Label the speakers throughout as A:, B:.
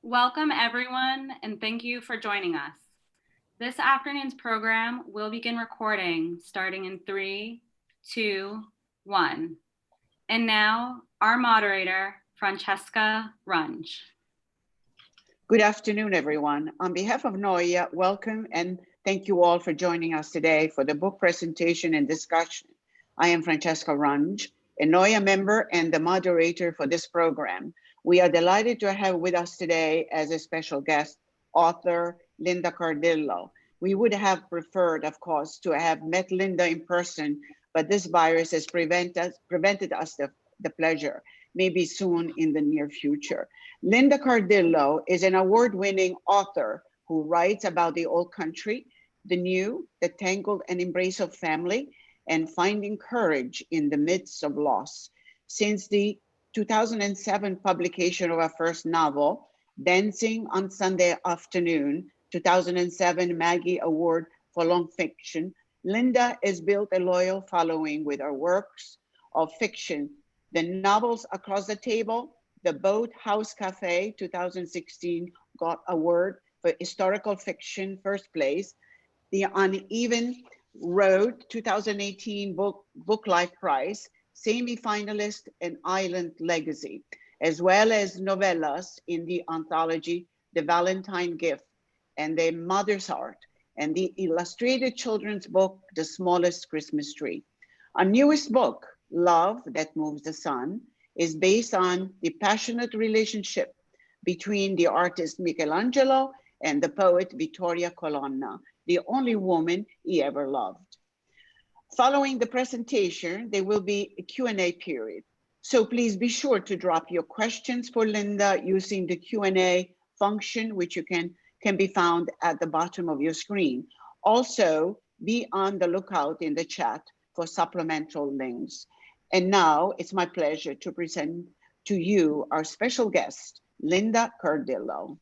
A: Welcome everyone, and thank you for joining us. This afternoon's program will begin recording starting in 3, 2, 1. And now, our moderator, Francesca Runge.
B: Good afternoon, everyone. On behalf of NOIAW, welcome and thank you all for joining us today for the book presentation and discussion. I am Francesca Runge, a NOIAW member and the moderator for this program. We are delighted to have with us today as a special guest, author Linda Cardillo. We would have preferred, of course, to have met Linda in person, but this virus has prevented us the pleasure, maybe soon in the near future. Linda Cardillo is an award-winning author who writes about the old country, the new, the tangled and embrace of family, and finding courage in the midst of loss. Since the 2007 publication of her first novel, Dancing on Sunday Afternoon, 2007 Maggie Award for Long Fiction, Linda has built a loyal following with her works of fiction, the novels Across the Table, The Boat House Cafe, 2016 got award for historical fiction, first place, The Uneven Road, 2018 Book Life Prize, semi-finalist and Island Legacy, as well as novellas in the anthology, The Valentine Gift and The Mother's Heart, and the illustrated children's book, The Smallest Christmas Tree. Our newest book, Love That Moves the Sun, is based on the passionate relationship between the artist Michelangelo and the poet Vittoria Colonna, the only woman he ever loved. Following the presentation, there will be a Q&A period. So please be sure to drop your questions for Linda using the Q&A function, which you can be found at the bottom of your screen. Also, be on the lookout in the chat for supplemental links. And now it's my pleasure to present to you our special guest, Linda Cardillo.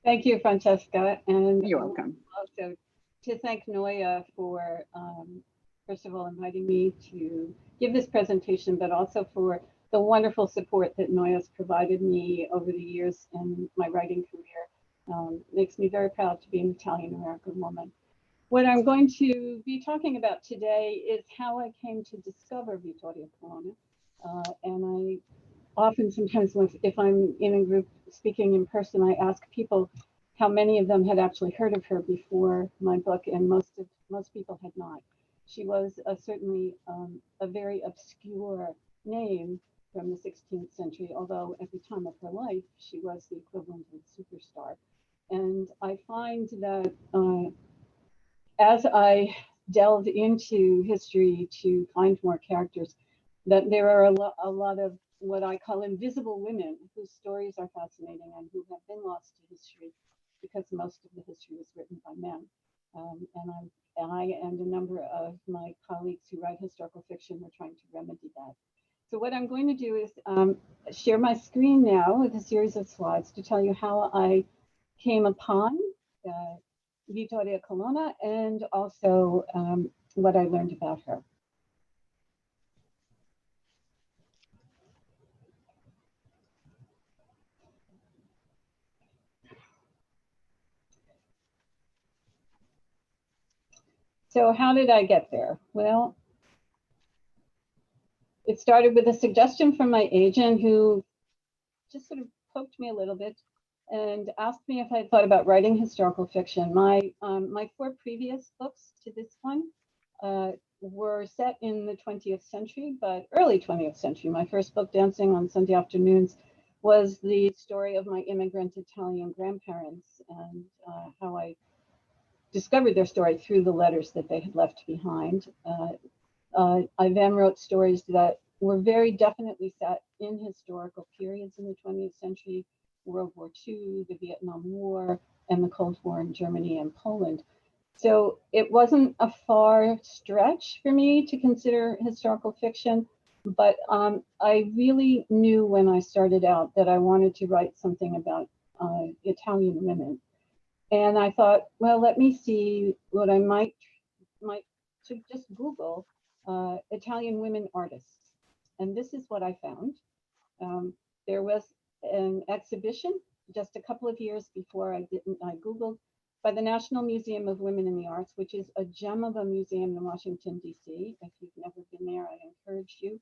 C: Thank you, Francesca. And
B: you're welcome.
C: Also to thank NOIAW for, first of all, inviting me to give this presentation, but also for the wonderful support that NOIAW's provided me over the years in my writing career. Makes me very proud to be an Italian-American woman. What I'm going to be talking about today is how I came to discover Vittoria Colonna. And I often, sometimes if I'm in a group speaking in person, I ask people how many of them had actually heard of her before my book, and most people had not. She was certainly a very obscure name from the 16th century, although at the time of her life, she was the equivalent of a superstar. And I find that as I delve into history to find more characters, that there are a lot of what I call invisible women whose stories are fascinating and who have been lost to history because most of the history was written by men. And I and a number of my colleagues who write historical fiction were trying to remedy that. So what I'm going to do is share my screen now with a series of slides to tell you how I came upon Vittoria Colonna and also what I learned about her. So how did I get there? Well, it started with a suggestion from my agent who just sort of poked me a little bit and asked me if I thought about writing historical fiction. My 4 previous books to this one were set in the 20th century, but early 20th century. My first book, Dancing on Sunday Afternoons, was the story of my immigrant Italian grandparents and how I discovered their story through the letters that they had left behind. I then wrote stories that were very definitely set in historical periods in the 20th century, World War II, the Vietnam War, and the Cold War in Germany and Poland. So it wasn't a far stretch for me to consider historical fiction, but I really knew when I started out that I wanted to write something about Italian women. And I thought, well, let me see what I might just Google Italian women artists. And this is what I found. There was an exhibition just a couple of years before I Googled, by the National Museum of Women in the Arts, which is a gem of a museum in Washington, D.C. If you've never been there, I encourage you.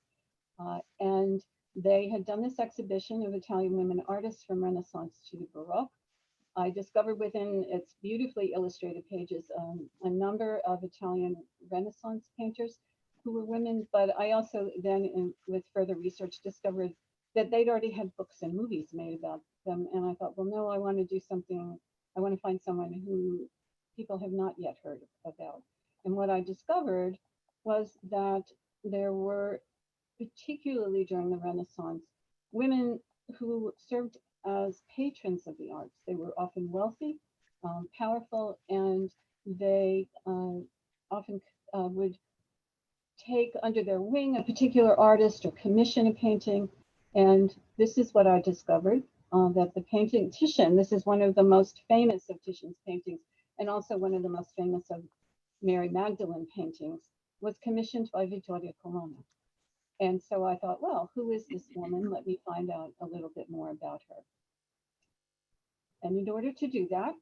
C: And they had done this exhibition of Italian women artists from Renaissance to Baroque. I discovered within its beautifully illustrated pages a number of Italian Renaissance painters who were women, but I also then, with further research, discovered that they'd already had books and movies made about them. And I thought, well, no, I want to do something. I want to find someone who people have not yet heard about. And what I discovered was that there were, particularly during the Renaissance, women who served as patrons of the arts. They were often wealthy, powerful, and they often would take under their wing a particular artist or commission a painting. And this is what I discovered, that the painting Titian, this is one of the most famous of Titian's paintings, and also one of the most famous of Mary Magdalene paintings, was commissioned by Vittoria Colonna. And so I thought, well, who is this woman? Let me find out a little bit more about her. And in order to do that,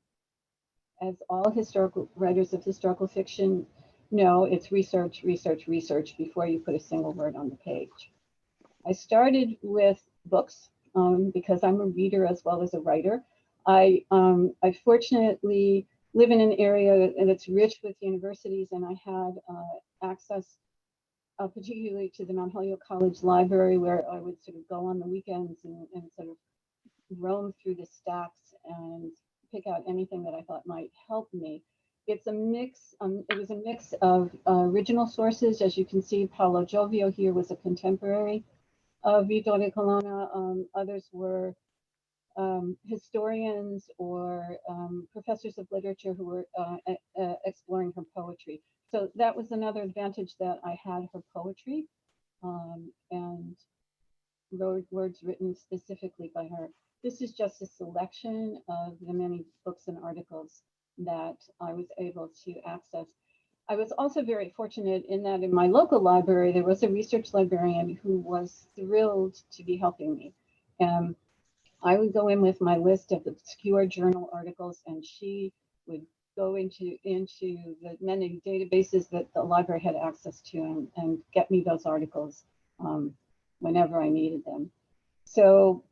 C: as all historical writers of historical fiction know, it's research, research, research before you put a single word on the page. I started with books because I'm a reader as well as a writer. I fortunately live in an area that's rich with universities, and I had access particularly to the Mount Holyoke College Library, where I would sort of go on the weekends and sort of roam through the stacks and pick out anything that I thought might help me. It's a mix, it was a mix of original sources. As you can see, Paolo Giovio here was a contemporary of Vittoria Colonna. Others were historians or professors of literature who were exploring her poetry. So that was another advantage, that I had her poetry and words written specifically by her. This is just a selection of the many books and articles that I was able to access. I was also very fortunate in that in my local library, there was a research librarian who was thrilled to be helping me. I would go in with my list of obscure journal articles, and she would go into the many databases that the library had access to and get me those articles whenever I needed them. So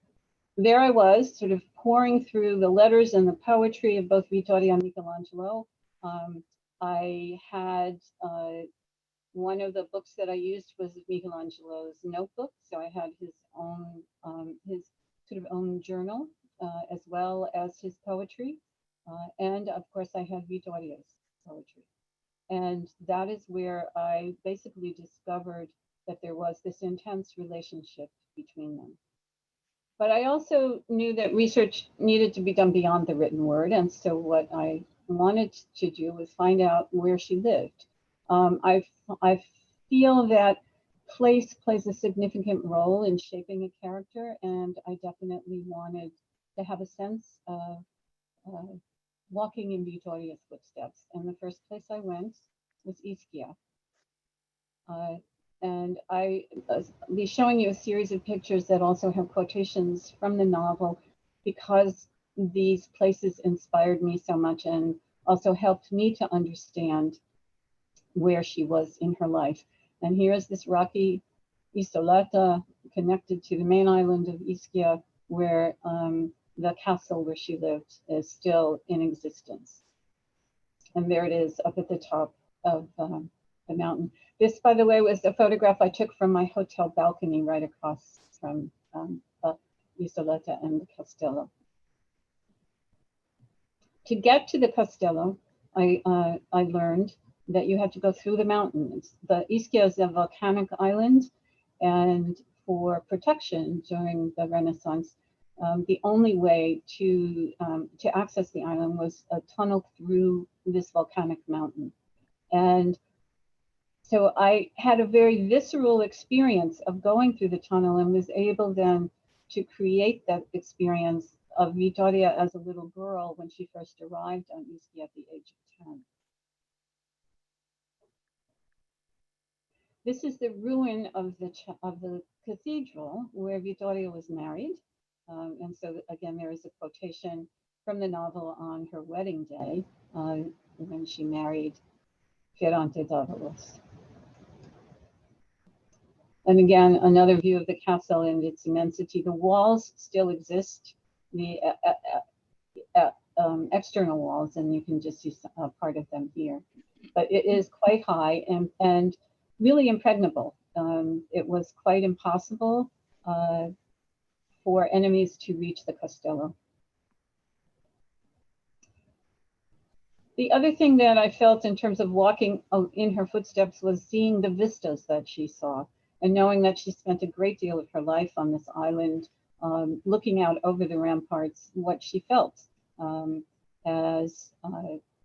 C: there I was, sort of pouring through the letters and the poetry of both Vittoria and Michelangelo. I had one of the books that I used was Michelangelo's notebook, so I had his sort of own journal, as well as his poetry. And of course, I had Vittoria's poetry. And that is where I basically discovered that there was this intense relationship between them. But I also knew that research needed to be done beyond the written word. And so what I wanted to do was find out where she lived. I feel that place plays a significant role in shaping a character, and I definitely wanted to have a sense of walking in Vittoria's footsteps. And the first place I went was Ischia. And I'll be showing you a series of pictures that also have quotations from the novel, because these places inspired me so much and also helped me to understand where she was in her life. And here's this rocky isolata connected to the main island of Ischia, where the castle where she lived is still in existence. And there it is up at the top of the mountain. This, by the way, was a photograph I took from my hotel balcony right across from Isolata and the Castello. To get to the Castello, I learned that you had to go through the mountains. The Ischia is a volcanic island, and for protection during the Renaissance, the only way to access the island was a tunnel through this volcanic mountain. And so I had a very visceral experience of going through the tunnel, and was able then to create that experience of Vittoria as a little girl when she first arrived on Ischia at the age of 10. This is the ruin of the cathedral where Vittoria was married. And so again, there is a quotation from the novel on her wedding day when she married Ferrante d'Avalos. And again, another view of the castle and its immensity. The walls still exist, the external walls, and you can just see a part of them here. But it is quite high and really impregnable. It was quite impossible for enemies to reach the castello. The other thing that I felt in terms of walking in her footsteps was seeing the vistas that she saw, and knowing that she spent a great deal of her life on this island, looking out over the ramparts, what she felt.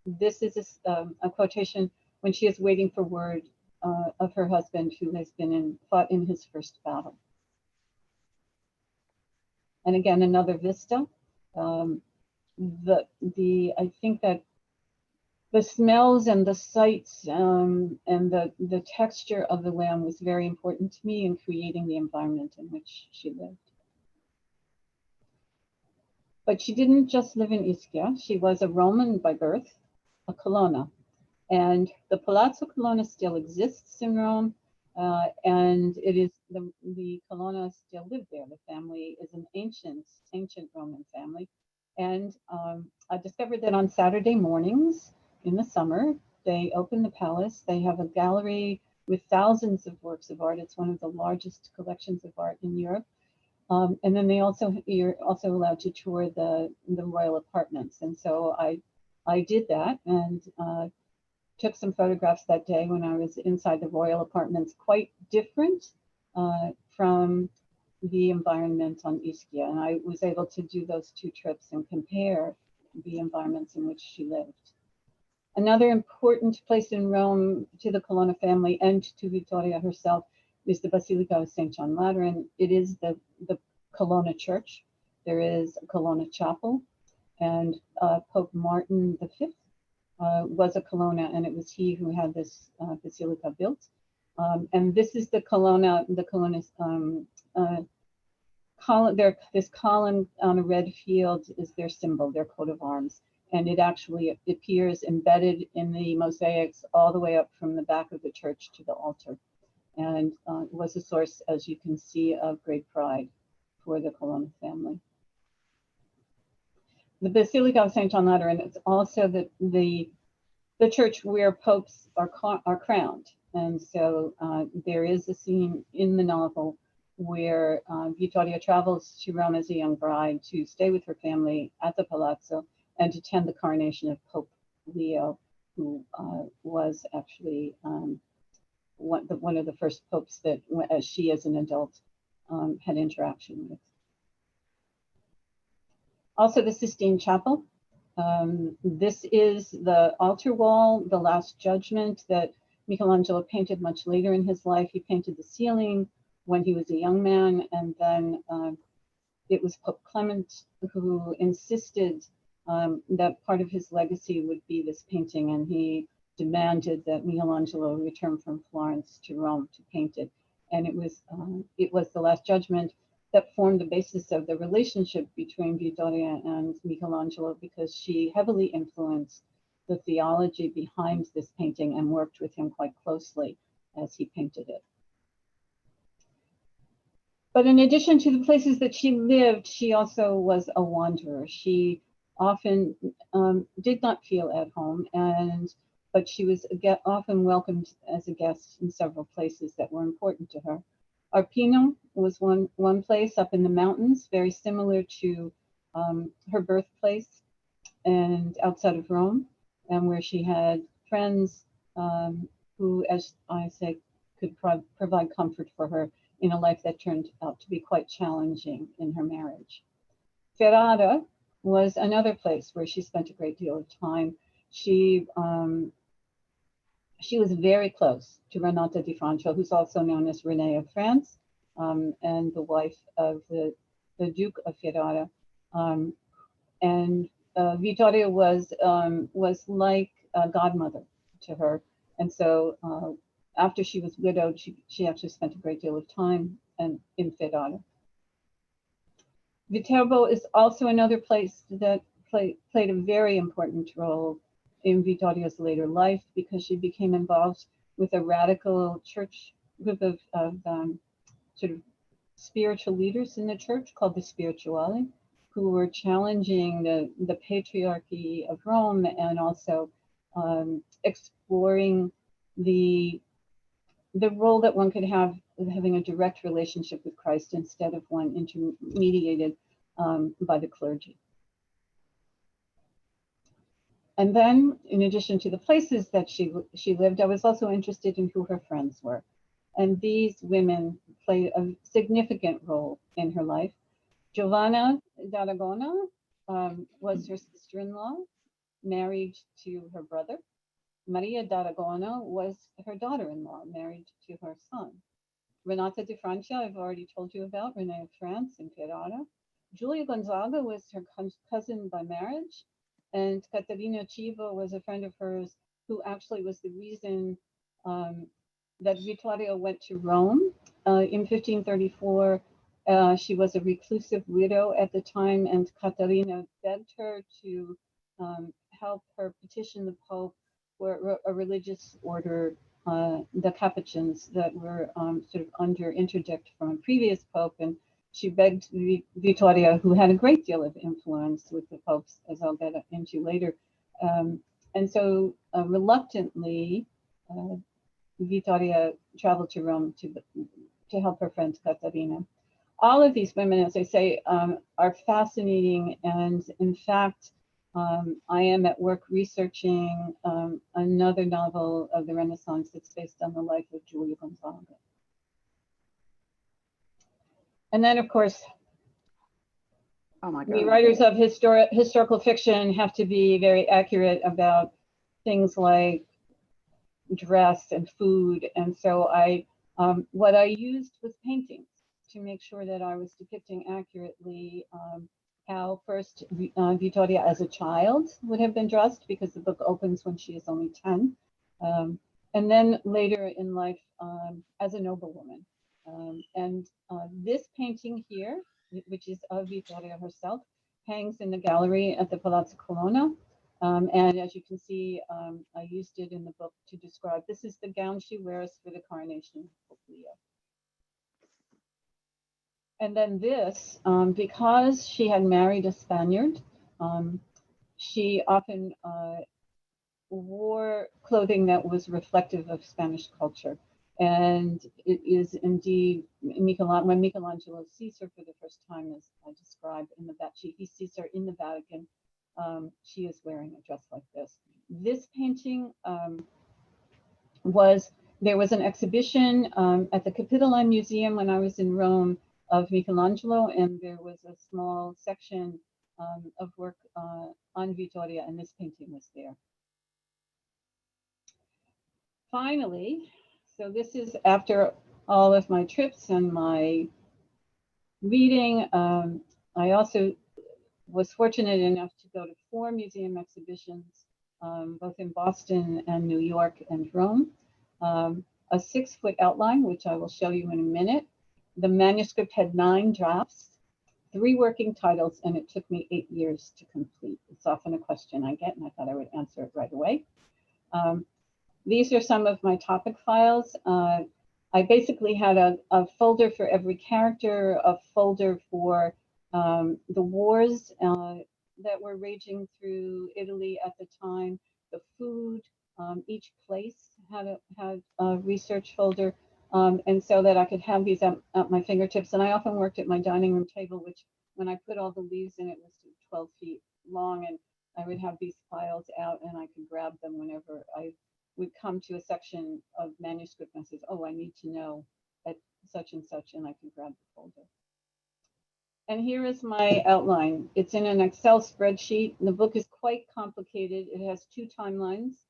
C: This is a quotation when she is waiting for word of her husband who has been fought in his first battle. And again, another vista. I think that the smells and the sights and the texture of the land was very important to me in creating the environment in which she lived. But she didn't just live in Ischia. She was a Roman by birth, a Colonna. And the Palazzo Colonna still exists in Rome. And it is the Colonna still live there. The family is an ancient Roman family. And I discovered that on Saturday mornings in the summer, they open the palace. They have a gallery with thousands of works of art. It's one of the largest collections of art in Europe. And then you're also allowed to tour the royal apartments. And so I did that and took some photographs that day when I was inside the royal apartments, quite different from the environment on Ischia. And I was able to do those two trips and compare the environments in which she lived. Another important place in Rome to the Colonna family and to Vittoria herself is the Basilica of St. John Lateran. It is the Colonna church. There is a Colonna chapel, and Pope Martin V was a Colonna, and it was he who had this basilica built. And this is the Colonna's column. This column on a red field is their symbol, their coat of arms. And it actually appears embedded in the mosaics all the way up from the back of the church to the altar. And was a source, as you can see, of great pride for the Colonna family. The Basilica of St. John Lateran is also the church where popes are crowned. And so there is a scene in the novel where Vittoria travels to Rome as a young bride to stay with her family at the Palazzo and attend the coronation of Pope Leo, who was actually one of the first popes that she as an adult had interaction with. Also the Sistine Chapel. This is the altar wall, the Last Judgment that Michelangelo painted much later in his life. He painted the ceiling when he was a young man, and then it was Pope Clement who insisted that part of his legacy would be this painting, and he demanded that Michelangelo return from Florence to Rome to paint it. And it was the Last Judgment that formed the basis of the relationship between Vittoria and Michelangelo, because she heavily influenced the theology behind this painting and worked with him quite closely as he painted it. But in addition to the places that she lived, she also was a wanderer. She often did not feel at home, but she was often welcomed as a guest in several places that were important to her. Urbino was one place up in the mountains, very similar to her birthplace and outside of Rome, and where she had friends who, as I say, could provide comfort for her in a life that turned out to be quite challenging in her marriage. Ferrara was another place where she spent a great deal of time. She was very close to Renata di Francia, who's also known as Renee of France, and the wife of the Duke of Ferrara. And Vittoria was like a godmother to her. And so after she was widowed, she actually spent a great deal of time in Ferrara. Viterbo is also another place that played a very important role in Vittoria's later life, because she became involved with a radical church group of sort of spiritual leaders in the church called the Spirituali, who were challenging the patriarchy of Rome, and also exploring the role that one could have of having a direct relationship with Christ instead of one intermediated by the clergy. And then, in addition to the places that she lived, I was also interested in who her friends were. And these women played a significant role in her life. Giovanna d'Aragona was her sister-in-law, married to her brother. Maria d'Aragona was her daughter-in-law, married to her son. Renata di Francia, I've already told you about, Renee of France and Ferrara. Giulia Gonzaga was her cousin by marriage, and Caterina Civo was a friend of hers who actually was the reason that Vittoria went to Rome in 1534. She was a reclusive widow at the time, and Caterina begged her to help her petition the Pope for a religious order, the Capuchins, that were sort of under interdict from a previous Pope. And she begged Vittoria, who had a great deal of influence with the popes, as I'll get into later. And so reluctantly, Vittoria traveled to Rome to help her friend Caterina. All of these women, as I say, are fascinating. And in fact, I am at work researching another novel of the Renaissance that's based on the life of Giulia Gonzaga. And then, of course, the writers of historical fiction have to be very accurate about things like dress and food. And so what I used was paintings to make sure that I was depicting accurately how first Vittoria as a child would have been dressed, because the book opens when she is only 10. And then later in life as a noblewoman. And this painting here, which is of Vittoria herself, hangs in the gallery at the Palazzo Colonna. And as you can see, I used it in the book to describe, this is the gown she wears for the coronation of Pope Leo. And then this, because she had married a Spaniard, she often wore clothing that was reflective of Spanish culture. And it is indeed, when Michelangelo sees her for the first time, as I described in the he sees her in the Vatican, she is wearing a dress like this. This painting there was an exhibition at the Capitoline Museum when I was in Rome of Michelangelo, and there was a small section of work on Vittoria, and this painting was there. Finally, so this is after all of my trips and my reading. I also was fortunate enough to go to 4 museum exhibitions, both in Boston and New York and Rome. A 6-foot outline, which I will show you in a minute. The manuscript had 9 drafts, 3 working titles, and it took me 8 years to complete. It's often a question I get, and I thought I would answer it right away. These are some of my topic files. I basically had a folder for every character, a folder for the wars that were raging through Italy at the time, the food. Each place had a research folder, and so that I could have these at my fingertips. And I often worked at my dining room table, which when I put all the leaves in, it was 12 feet long, and I would have these files out and I could grab them whenever I would come to a section of manuscript and says, oh, I need to know at such and such, and I could grab the folder. And here is my outline. It's in an Excel spreadsheet. The book is quite complicated. It has 2 timelines.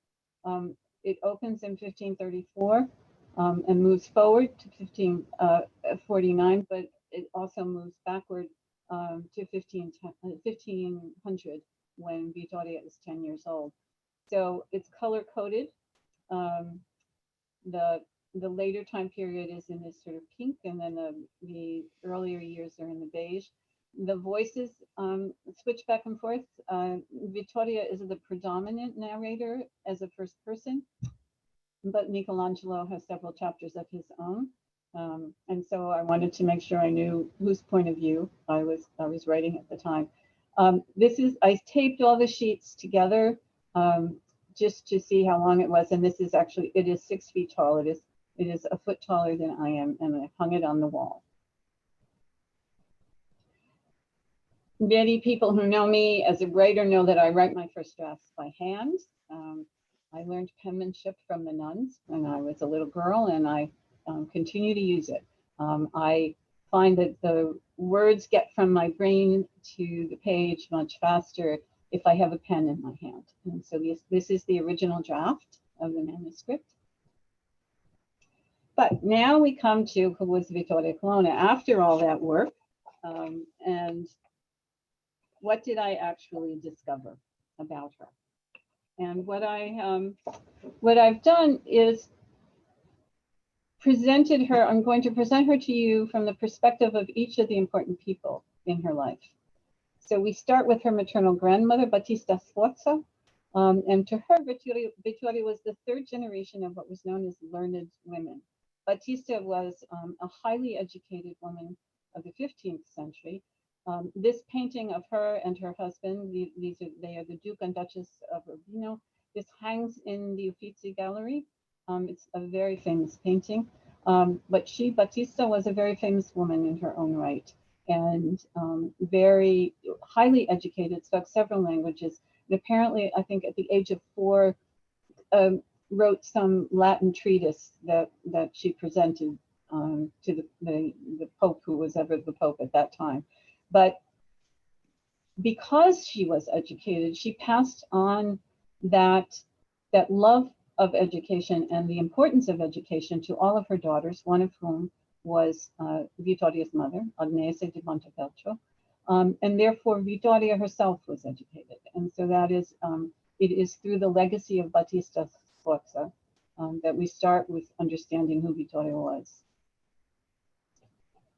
C: It opens in 1534 and moves forward to 1549, but it also moves backward to 1500 when Vittoria is 10 years old. So it's color coded. The later time period is in this sort of pink, and then the earlier years are in the beige. The voices switch back and forth. Vittoria is the predominant narrator as a first person, but Michelangelo has several chapters of his own. And so I wanted to make sure I knew whose point of view I was writing at the time. I taped all the sheets together just to see how long it was. And this is actually, it is 6 feet tall. It is a foot taller than I am, and I hung it on the wall. Many people who know me as a writer know that I write my first drafts by hand. I learned penmanship from the nuns when I was a little girl, and I continue to use it. I find that the words get from my brain to the page much faster if I have a pen in my hand. And so this is the original draft of the manuscript. But now we come to who was Vittoria Colonna after all that work, and what did I actually discover about her? And what I've done is presented her. I'm going to present her to you from the perspective of each of the important people in her life. So we start with her maternal grandmother, Batista Sforza, and to her, Vittoria was the 3rd generation of what was known as learned women. Batista was a highly educated woman of the 15th century. This painting of her and her husband, they are the Duke and Duchess of Urbino. This hangs in the Uffizi Gallery. It's a very famous painting, but Batista was a very famous woman in her own right, and very highly educated, spoke several languages, and apparently, I think at the age of 4, wrote some Latin treatise that she presented to the Pope, who was ever the Pope at that time. But because she was educated, she passed on that love of education and the importance of education to all of her daughters, one of whom was Vittoria's mother, Agnese di Montepelcio, and therefore Vittoria herself was educated. And so that is, it is through the legacy of Batista Sforza that we start with understanding who Vittoria was.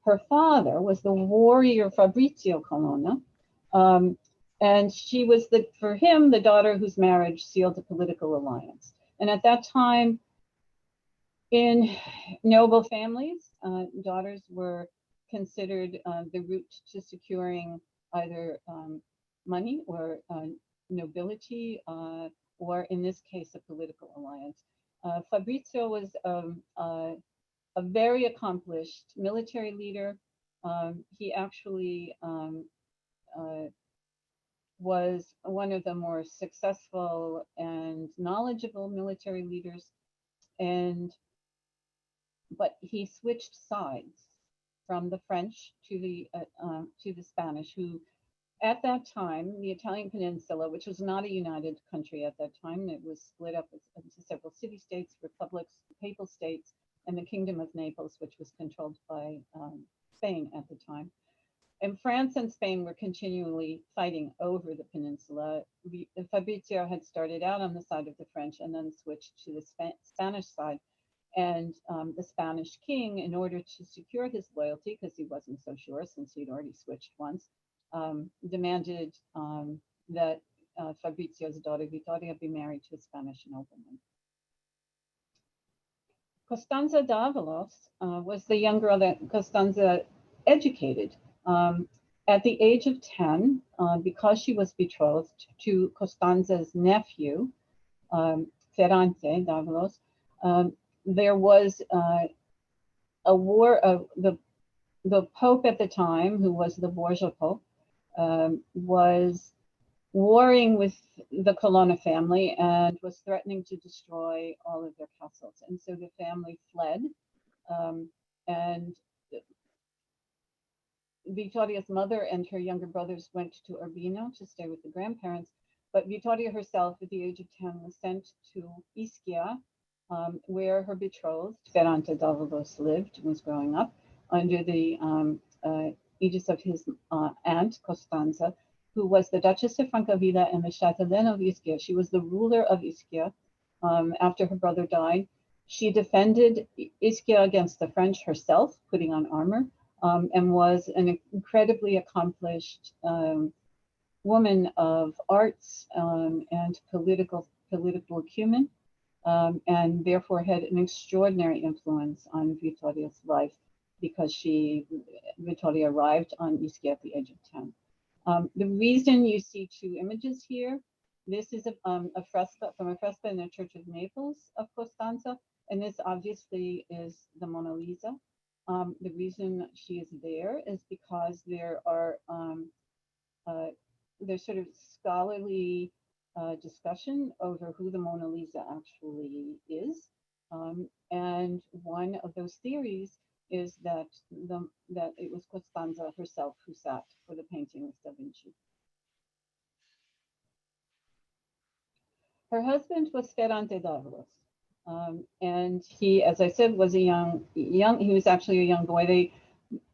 C: Her father was the warrior Fabrizio Colonna, and she was, for him, the daughter whose marriage sealed a political alliance. And at that time, in noble families, daughters were considered the route to securing either money or nobility, or in this case, a political alliance. Fabrizio was a very accomplished military leader. He actually was one of the more successful and knowledgeable military leaders, but he switched sides from the French to the Spanish, who at that time, the Italian peninsula, which was not a united country at that time, it was split up into several city-states, republics, papal states, and the Kingdom of Naples, which was controlled by Spain at the time. And France and Spain were continually fighting over the peninsula. Fabrizio had started out on the side of the French and then switched to the Spanish side. And the Spanish king, in order to secure his loyalty, because he wasn't so sure since he'd already switched once, demanded that Fabrizio's daughter Vittoria be married to a Spanish nobleman. Costanza d'Avalos was the young girl that Costanza educated. At the age of 10, because she was betrothed to Costanza's nephew, Ferrante d'Avalos, there was a war of the Pope at the time, who was the Borgia Pope, was warring with the Colonna family and was threatening to destroy all of their castles. And so the family fled, and Vittoria's mother and her younger brothers went to Urbino to stay with the grandparents, but Vittoria herself at the age of 10 was sent to Ischia, where her betrothed, Ferrante d'Avalos, lived and was growing up under the aegis of his aunt, Costanza, who was the Duchess of Francavilla and the Chatelaine of Ischia. She was the ruler of Ischia after her brother died. She defended Ischia against the French herself, putting on armor. and was an incredibly accomplished woman of arts and political acumen, and therefore had an extraordinary influence on Vittoria's life because Vittoria arrived on Ischia at the age of 10. The reason you see two images here, this is a fresco from a fresco in the Church of Naples of Costanza, and this obviously is the Mona Lisa. The reason she is there is because there are there's sort of scholarly discussion over who the Mona Lisa actually is, and one of those theories is that it was Costanza herself who sat for the painting with Da Vinci. Her husband was Ferrante d'Avalos, and he, as I said, was he was actually a young boy.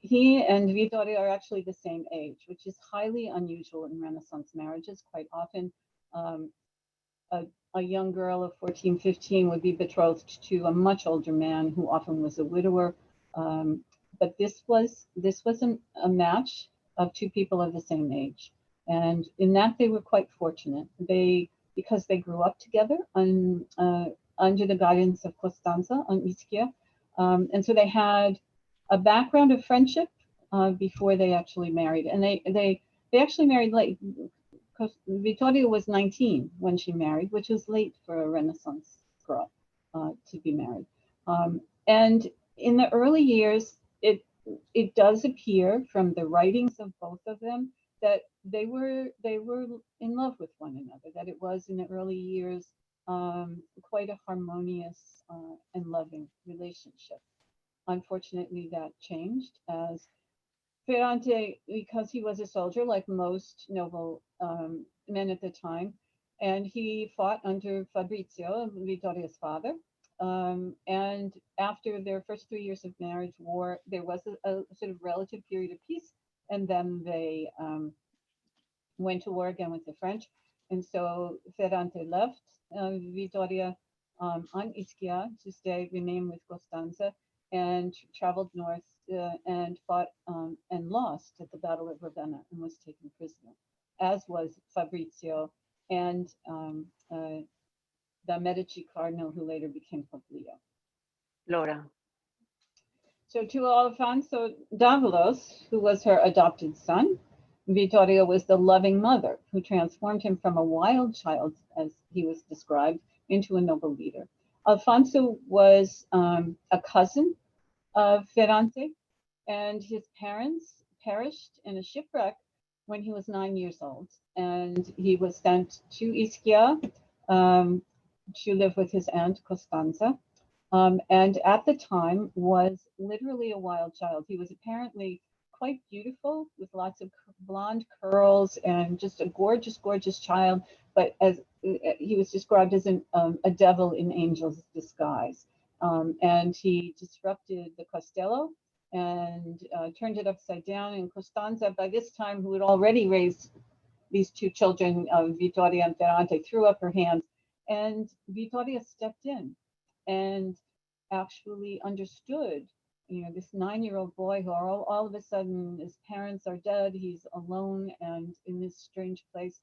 C: He and Vittoria are actually the same age, which is highly unusual in Renaissance marriages. Quite often, a young girl of 14, 15 would be betrothed to a much older man who often was a widower. But this was a match of two people of the same age. And in that they were quite fortunate. Because they grew up together under the guidance of Costanza on Ischia. And so they had a background of friendship before they actually married. And they actually married late. Vittoria was 19 when she married, which was late for a Renaissance girl to be married. And in the early years, it does appear from the writings of both of them that they were in love with one another, that it was in the early years quite a harmonious and loving relationship. Unfortunately, that changed as Ferrante, because he was a soldier like most noble men at the time, and he fought under Fabrizio, Vittoria's father. And after their first 3 years of marriage, there was a sort of relative period of peace, and then they went to war again with the French. And so Ferrante left Vittoria on Ischia to remain with Costanza, and traveled north and fought and lost at the Battle of Ravenna and was taken prisoner, as was Fabrizio and the Medici cardinal who later became Pope Leo.
B: Laura.
C: So to Alfonso d'Avalos, who was her adopted son, Vittoria was the loving mother who transformed him from a wild child, as he was described, into a noble leader. Alfonso was a cousin of Ferrante, and his parents perished in a shipwreck when he was 9 years old. And he was sent to Ischia to live with his aunt Costanza. And at the time was literally a wild child. He was apparently quite beautiful with lots of blonde curls and just a gorgeous, gorgeous child. But as he was described as a devil in angel's disguise. And he disrupted the Castello and turned it upside down. And Costanza, by this time, who had already raised these two children, Vittoria and Ferrante, threw up her hands. And Vittoria stepped in and actually understood, this 9-year-old boy who all of a sudden his parents are dead, he's alone and in this strange place.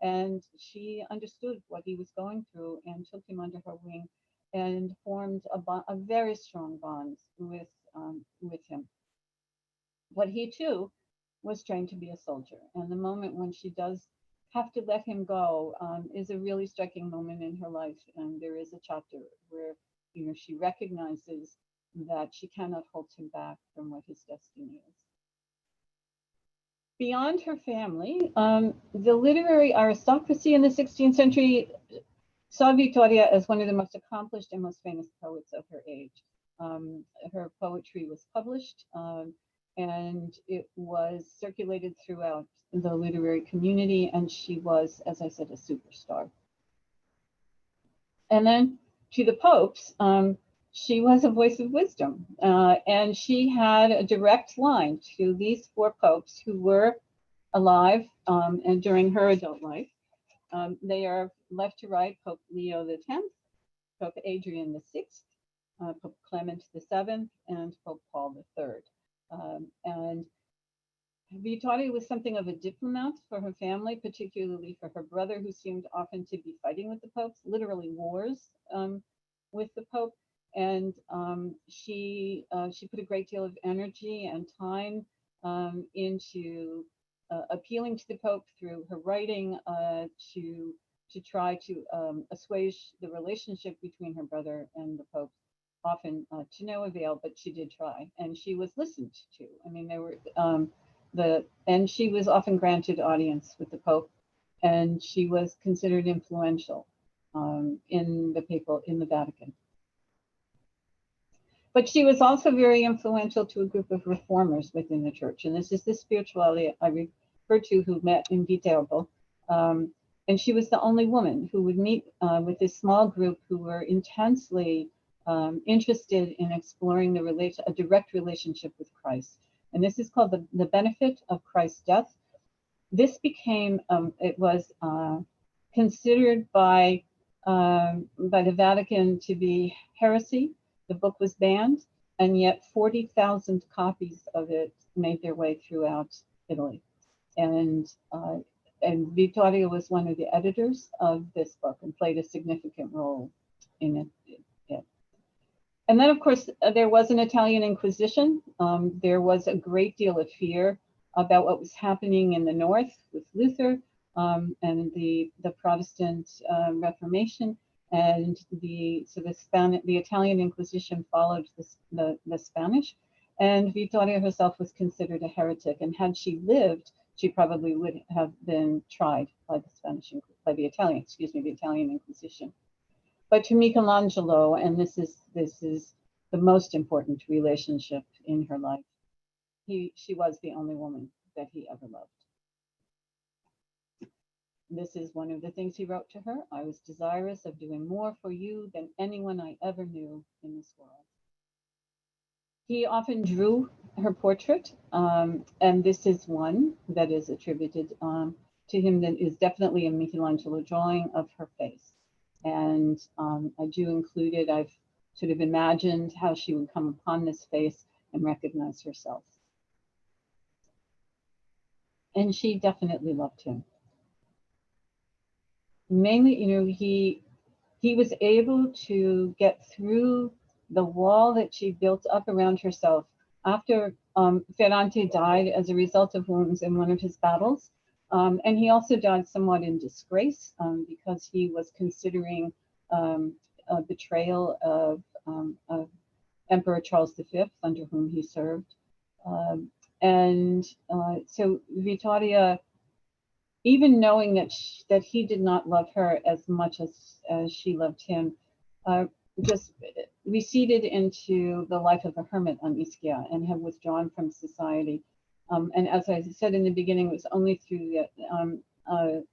C: And she understood what he was going through and took him under her wing and formed a very strong bond with him. But he too was trained to be a soldier. And the moment when she does have to let him go is a really striking moment in her life. And there is a chapter where she recognizes that she cannot hold him back from what his destiny is. Beyond her family, the literary aristocracy in the 16th century saw Vittoria as one of the most accomplished and most famous poets of her age. Her poetry was published and it was circulated throughout the literary community, and she was, as I said, a superstar. And then to the popes, she was a voice of wisdom, and she had a direct line to these 4 popes who were alive and during her adult life. They are left to right: Pope Leo X, Pope Adrian VI, Pope Clement VII, and Pope Paul III. And Vittoria was something of a diplomat for her family, particularly for her brother, who seemed often to be fighting with the popes, literally wars with the Pope. And she put a great deal of energy and time into appealing to the Pope through her writing to try to assuage the relationship between her brother and the Pope. Often to no avail, but she did try, and she was listened to. I mean, there were and she was often granted audience with the Pope, and she was considered influential in the Vatican. But she was also very influential to a group of reformers within the church, and this is the spirituality I refer to, who met in Untitled. And she was the only woman who would meet with this small group who were intensely interested in exploring a direct relationship with Christ. And this is called the benefit of Christ's death. This became, it was considered by the Vatican to be heresy. The book was banned, and yet 40,000 copies of it made their way throughout Italy. And Vittoria was one of the editors of this book and played a significant role in it. And then, of course, there was an Italian Inquisition. There was a great deal of fear about what was happening in the north with Luther and the Protestant Reformation. And the Italian Inquisition followed the Spanish. And Vittoria herself was considered a heretic. And had she lived, she probably would have been tried by the Italian Inquisition. But to Michelangelo, and this is the most important relationship in her life, she was the only woman that he ever loved. This is one of the things he wrote to her. I was desirous of doing more for you than anyone I ever knew in this world. He often drew her portrait, and this is one that is attributed to him that is definitely a Michelangelo drawing of her face. And I do include it. I've sort of imagined how she would come upon this face and recognize herself. And she definitely loved him. Mainly, he was able to get through the wall that she built up around herself after Ferrante died as a result of wounds in one of his battles. And he also died somewhat in disgrace because he was considering a betrayal of Emperor Charles V, under whom he served. So Vittoria, even knowing that he did not love her as much as she loved him, just receded into the life of a hermit on Ischia and had withdrawn from society. And as I said in the beginning, it was only through the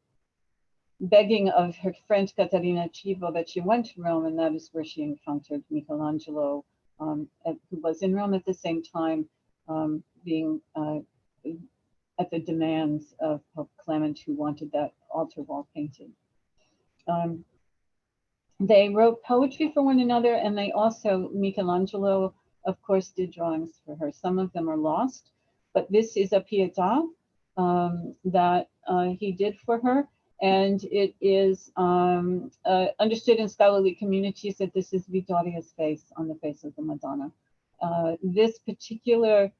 C: begging of her friend Caterina Cibo that she went to Rome, and that is where she encountered Michelangelo, who was in Rome at the same time, being at the demands of Pope Clement, who wanted that altar wall painted. They wrote poetry for one another, and they also, Michelangelo, of course, did drawings for her. Some of them are lost, but this is a Pietà that he did for her. And it is understood in scholarly communities that this is Vittoria's face on the face of the Madonna. This particular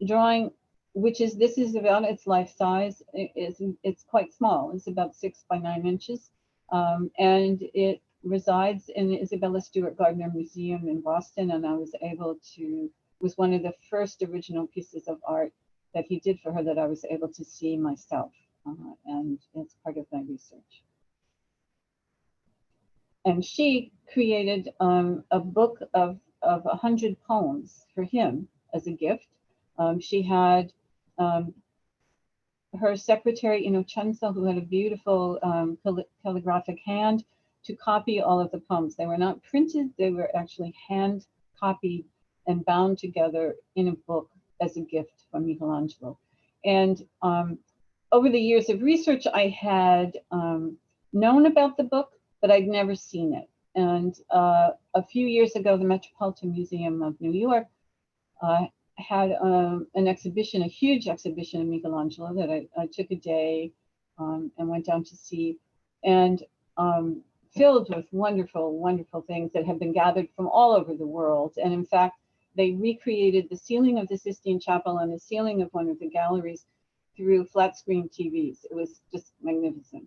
C: drawing, this is about its life size, it's quite small. It's about 6 by 9 inches. And it resides in the Isabella Stewart Gardner Museum in Boston. And I was one of the first original pieces of art that he did for her that I was able to see myself. And it's part of my research. And she created a book of 100 poems for him as a gift. She had her secretary, Innocenzo, who had a beautiful calligraphic hand, to copy all of the poems. They were not printed, they were actually hand copied and bound together in a book as a gift from Michelangelo. And over the years of research, I had known about the book, but I'd never seen it. And a few years ago, the Metropolitan Museum of New York had an exhibition, a huge exhibition of Michelangelo that I took a day and went down to see, and filled with wonderful, wonderful things that have been gathered from all over the world. And in fact, they recreated the ceiling of the Sistine Chapel and the ceiling of one of the galleries through flat screen TVs. It was just magnificent.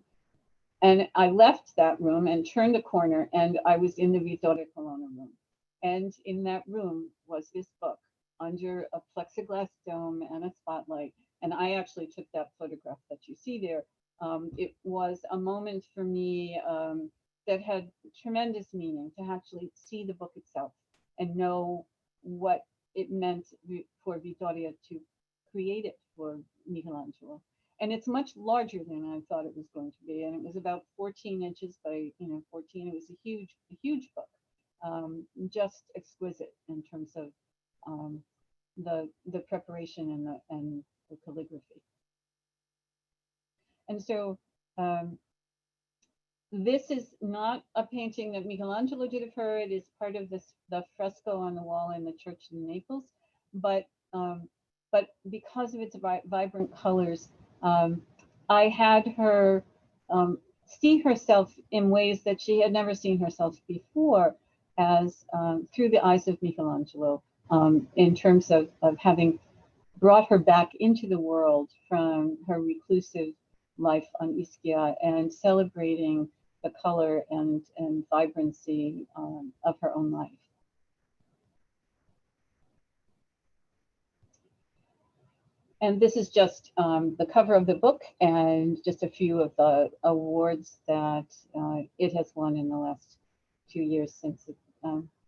C: And I left that room and turned the corner, and I was in the Vittoria Colonna room. And in that room was this book under a plexiglass dome and a spotlight. And I actually took that photograph that you see there. It was a moment for me that had tremendous meaning to actually see the book itself and know what it meant for Vittoria to create it for Michelangelo. And it's much larger than I thought it was going to be. And it was about 14 inches by 14. It was a huge book, just exquisite in terms of the preparation and the calligraphy. And so this is not a painting that Michelangelo did of her. It is part of the fresco on the wall in the church in Naples. But because of its vibrant colors, I had her see herself in ways that she had never seen herself before, as through the eyes of Michelangelo, in terms of having brought her back into the world from her reclusive life on Ischia and celebrating the color and vibrancy of her own life. And this is just the cover of the book and just a few of the awards that it has won in the last 2 years since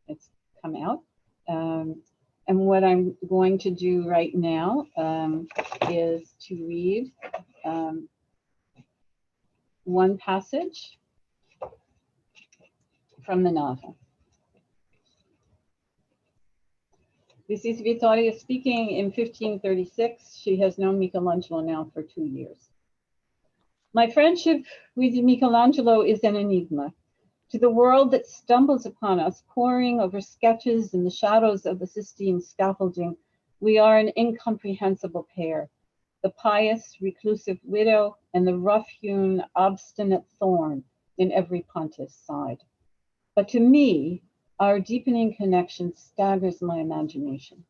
C: it's come out. And what I'm going to do right now is to read one passage from the novel. This is Vittoria speaking in 1536. She has known Michelangelo now for 2 years. My friendship with Michelangelo is an enigma. To the world that stumbles upon us, poring over sketches in the shadows of the Sistine scaffolding, we are an incomprehensible pair. The pious, reclusive widow and the rough-hewn, obstinate thorn in every pontiff's side. But to me, our deepening connection staggers my imagination.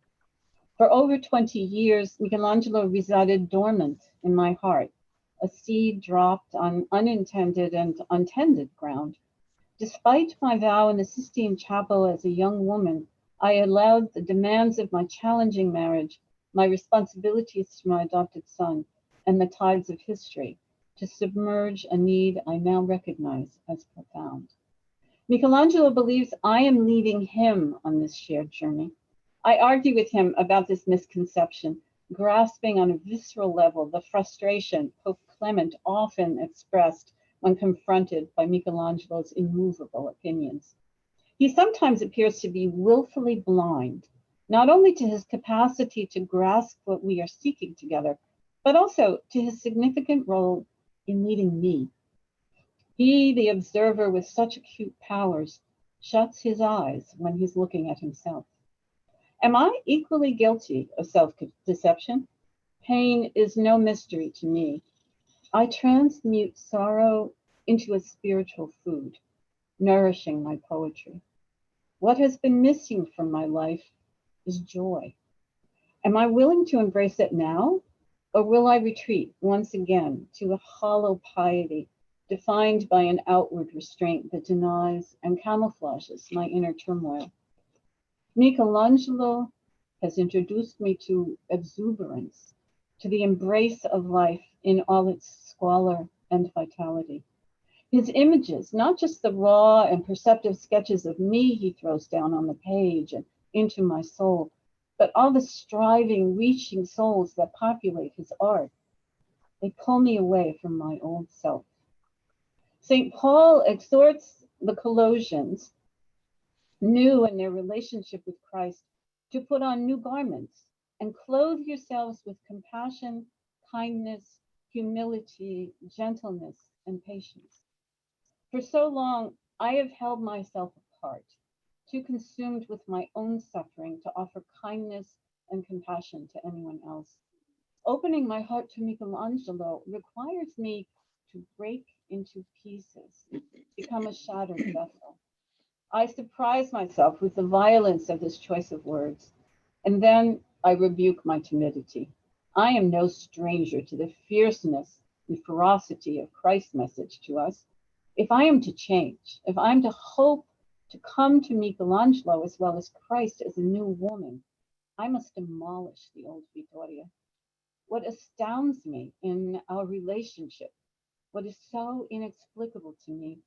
C: For over 20 years, Michelangelo resided dormant in my heart, a seed dropped on unintended and untended ground. Despite my vow in the Sistine Chapel as a young woman, I allowed the demands of my challenging marriage, my responsibilities to my adopted son, and the tides of history to submerge a need I now recognize as profound. Michelangelo believes I am leading him on this shared journey. I argue with him about this misconception, grasping on a visceral level the frustration Pope Clement often expressed when confronted by Michelangelo's immovable opinions. He sometimes appears to be willfully blind, not only to his capacity to grasp what we are seeking together, but also to his significant role in leading me. He, the observer with such acute powers, shuts his eyes when he's looking at himself. Am I equally guilty of self-deception? Pain is no mystery to me. I transmute sorrow into a spiritual food, nourishing my poetry. What has been missing from my life is joy. Am I willing to embrace it now, or will I retreat once again to a hollow piety defined by an outward restraint that denies and camouflages my inner turmoil? Michelangelo has introduced me to exuberance, to the embrace of life in all its squalor and vitality. His images, not just the raw and perceptive sketches of me he throws down on the page and into my soul, but all the striving, reaching souls that populate his art, they pull me away from my old self. St. Paul exhorts the Colossians, new in their relationship with Christ, to put on new garments and clothe yourselves with compassion, kindness, humility, gentleness, and patience. For so long, I have held myself apart, too consumed with my own suffering to offer kindness and compassion to anyone else. Opening my heart to Michelangelo requires me to break into pieces, become a shattered vessel. I surprise myself with the violence of this choice of words, and then I rebuke my timidity. I am no stranger to the fierceness and ferocity of Christ's message to us. If I am to change, if I'm to hope to come to Michelangelo as well as Christ as a new woman, I must demolish the old Vittoria. What astounds me in our relationship, what is so inexplicable to me,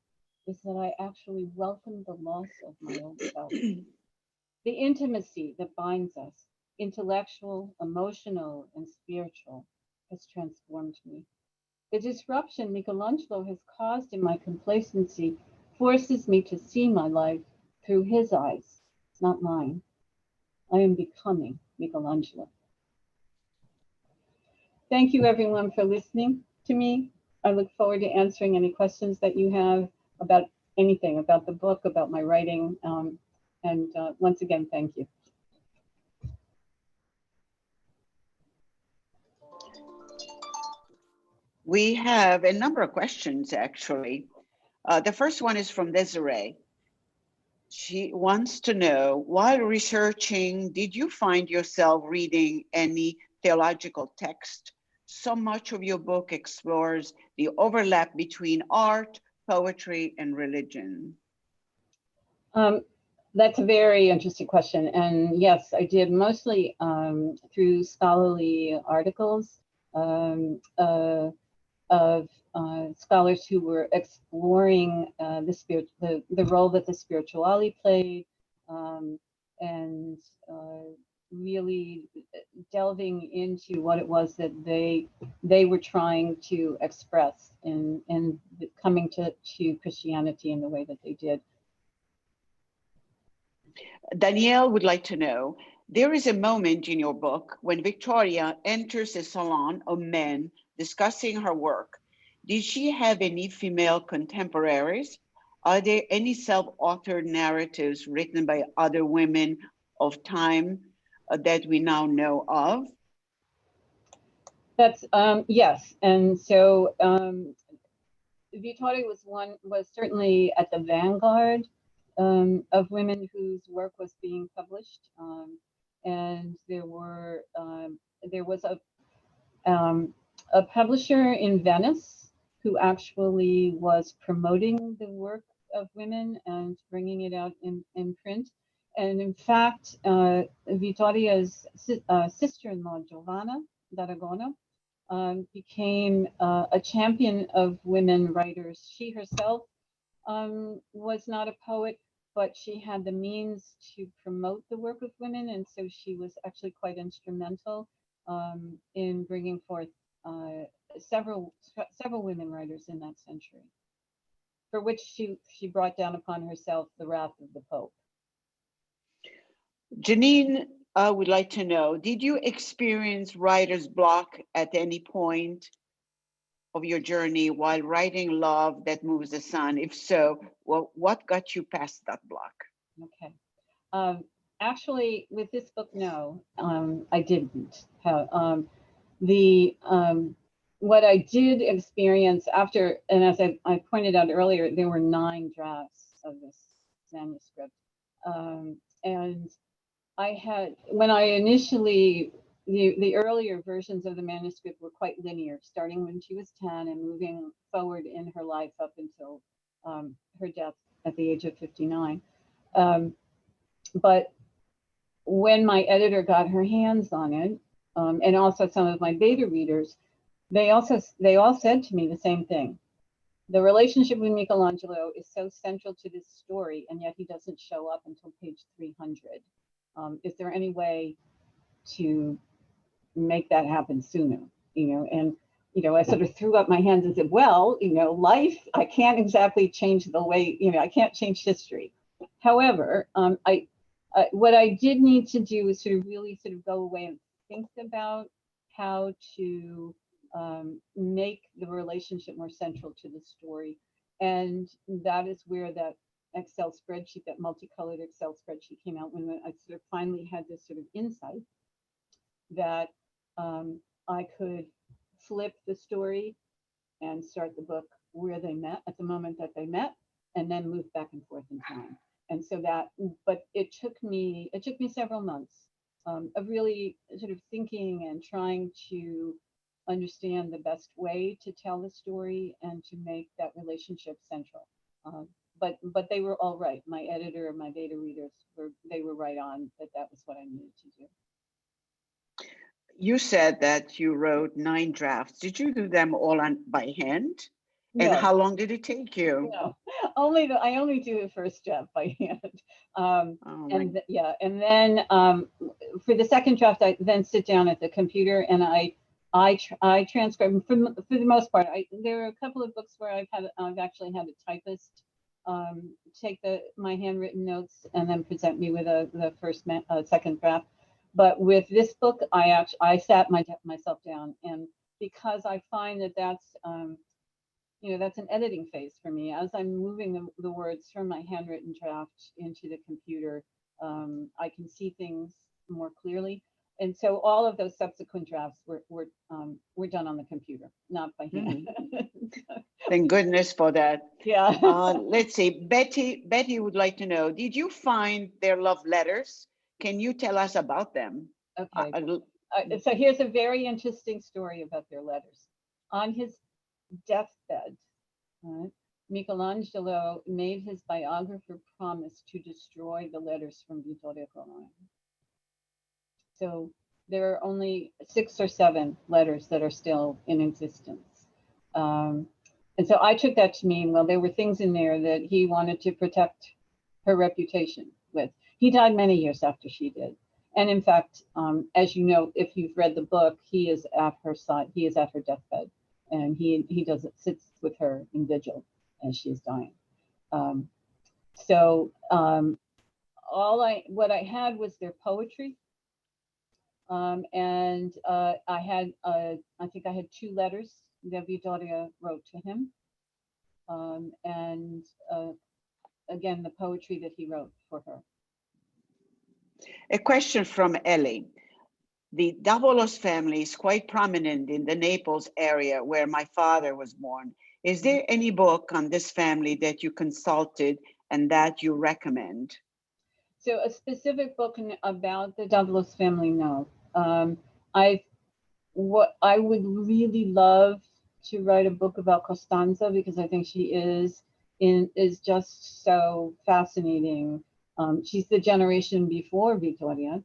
C: is that I actually welcome the loss of my old self. The intimacy that binds us, intellectual, emotional, and spiritual, has transformed me. The disruption Michelangelo has caused in my complacency forces me to see my life through his eyes, not mine. I am becoming Michelangelo. Thank you, everyone, for listening to me. I look forward to answering any questions that you have about anything, about the book, about my writing. Once again, thank you.
B: We have a number of questions, actually. The first one is from Desiree. She wants to know, while researching, did you find yourself reading any theological text? So much of your book explores the overlap between art, poetry, and religion.
C: That's a very interesting question. And yes, I did mostly through scholarly articles of scholars who were exploring the role that the spirituality played, and really delving into what it was that they were trying to express in coming to Christianity in the way that they did.
B: Danielle would like to know, there is a moment in your book when Victoria enters a salon of men discussing her work. Did she have any female contemporaries? Are there any self-authored narratives written by other women of time that we now know of?
C: That's yes, and so Vittoria was certainly at the vanguard of women whose work was being published, and there was a publisher in Venice who actually was promoting the work of women and bringing it out in print. And in fact, Vittoria's sister-in-law, Giovanna d'Aragona, became a champion of women writers. She herself was not a poet, but she had the means to promote the work of women, and so she was actually quite instrumental in bringing forth several women writers in that century, for which she brought down upon herself the wrath of the Pope.
B: Janine would like to know, did you experience writer's block at any point of your journey while writing Love That Moves the Sun? If so, well, what got you past that block?
C: Okay. Actually, with this book, no, I didn't. What I did experience after, and as I pointed out earlier, there were 9 drafts of this manuscript. And I had, when I initially, the earlier versions of the manuscript were quite linear, starting when she was 10 and moving forward in her life up until her death at the age of 59. But when my editor got her hands on it, and also some of my beta readers, they all said to me the same thing. The relationship with Michelangelo is so central to this story, and yet he doesn't show up until page 300. Is there any way to make that happen sooner? And I sort of threw up my hands and said, well, life, I can't exactly change the way, I can't change history. However, what I did need to do is sort of really sort of go away and think about how to make the relationship more central to the story. And that is where that Excel spreadsheet, that multicolored Excel spreadsheet came out, when I sort of finally had this sort of insight that I could flip the story and start the book where they met, at the moment that they met, and then move back and forth in time. And so that, but it took me several months of really sort of thinking and trying to understand the best way to tell the story and to make that relationship central. But they were all right. My editor, my beta readers were right on that was what I needed to do.
B: You said that you wrote 9 drafts. Did you do them all by hand?
C: No.
B: And how long did it take you?
C: No, I only do the first draft by hand. And then for the second draft, I then sit down at the computer and I transcribe. For the most part, there are a couple of books where I've actually had a typist take my handwritten notes and then present me with the second draft. But with this book, I sat myself down, and because I find that's that's an editing phase for me. As I'm moving the words from my handwritten draft into the computer, I can see things more clearly. And so all of those subsequent drafts were done on the computer, not by hand.
B: Thank goodness for that.
C: Yeah.
B: Let's see. Betty would like to know, did you find their love letters? Can you tell us about them?
C: Okay. So here's a very interesting story about their letters. On his deathbed, Michelangelo made his biographer promise to destroy the letters from Vittoria Colonna. So there are only 6 or 7 letters that are still in existence. And so I took that to mean, well, there were things in there that he wanted to protect her reputation with. He died many years after she did. And in fact, as you know, if you've read the book, he is at her side. He is at her deathbed, and he sits with her in vigil as she's dying. What I had was their poetry, and I think I had 2 letters that Vittoria wrote to him, and again the poetry that he wrote for her.
B: A question from Ellie. The Davalos family is quite prominent in the Naples area where my father was born. Is there any book on this family that you consulted and that you recommend?
C: So a specific book about the Davalos family, no. What I would really love to write a book about Costanza, because I think she is just so fascinating. She's the generation before Vittoria.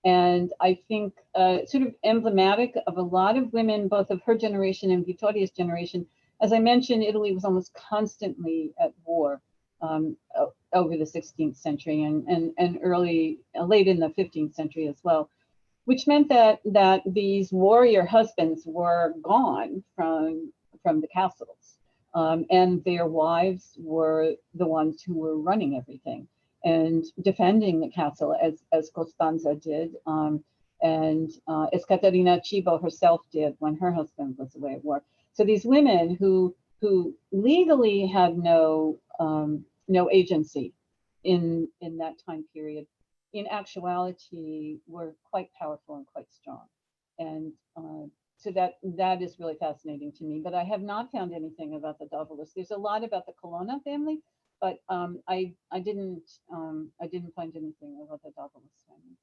C: And I think sort of emblematic of a lot of women, both of her generation and Vittoria's generation. As I mentioned, Italy was almost constantly at war over the 16th century and late in the 15th century as well, which meant that these warrior husbands were gone from the castles, and their wives were the ones who were running everything and defending the castle as Costanza did, and as Caterina Cibo herself did when her husband was away at war. So these women who legally had no agency in that time period, in actuality were quite powerful and quite strong. And so that is really fascinating to me. But I have not found anything about the Davalos. There's a lot about the Colonna family, but I didn't find anything about the Davalos family.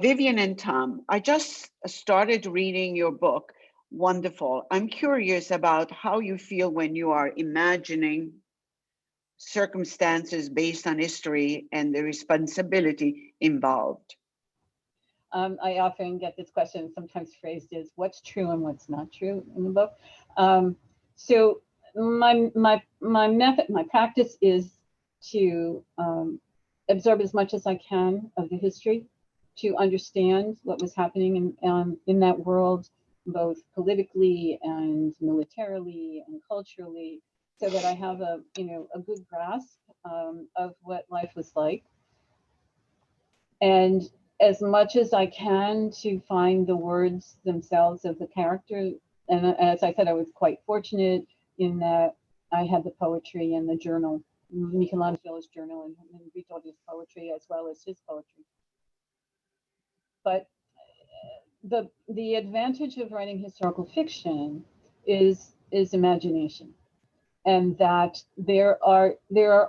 B: Vivian and Tom, I just started reading your book. Wonderful. I'm curious about how you feel when you are imagining circumstances based on history and the responsibility involved.
C: I often get this question, sometimes phrased as what's true and what's not true in the book. So my method, my practice is to absorb as much as I can of the history, to understand what was happening in that world, both politically and militarily and culturally, so that I have a good grasp of what life was like. And as much as I can to find the words themselves of the character. And as I said, I was quite fortunate in that I had the poetry and the journal, Michelangelo's journal and Vittoria's poetry, as well as his poetry. but the advantage of writing historical fiction is imagination, and that there are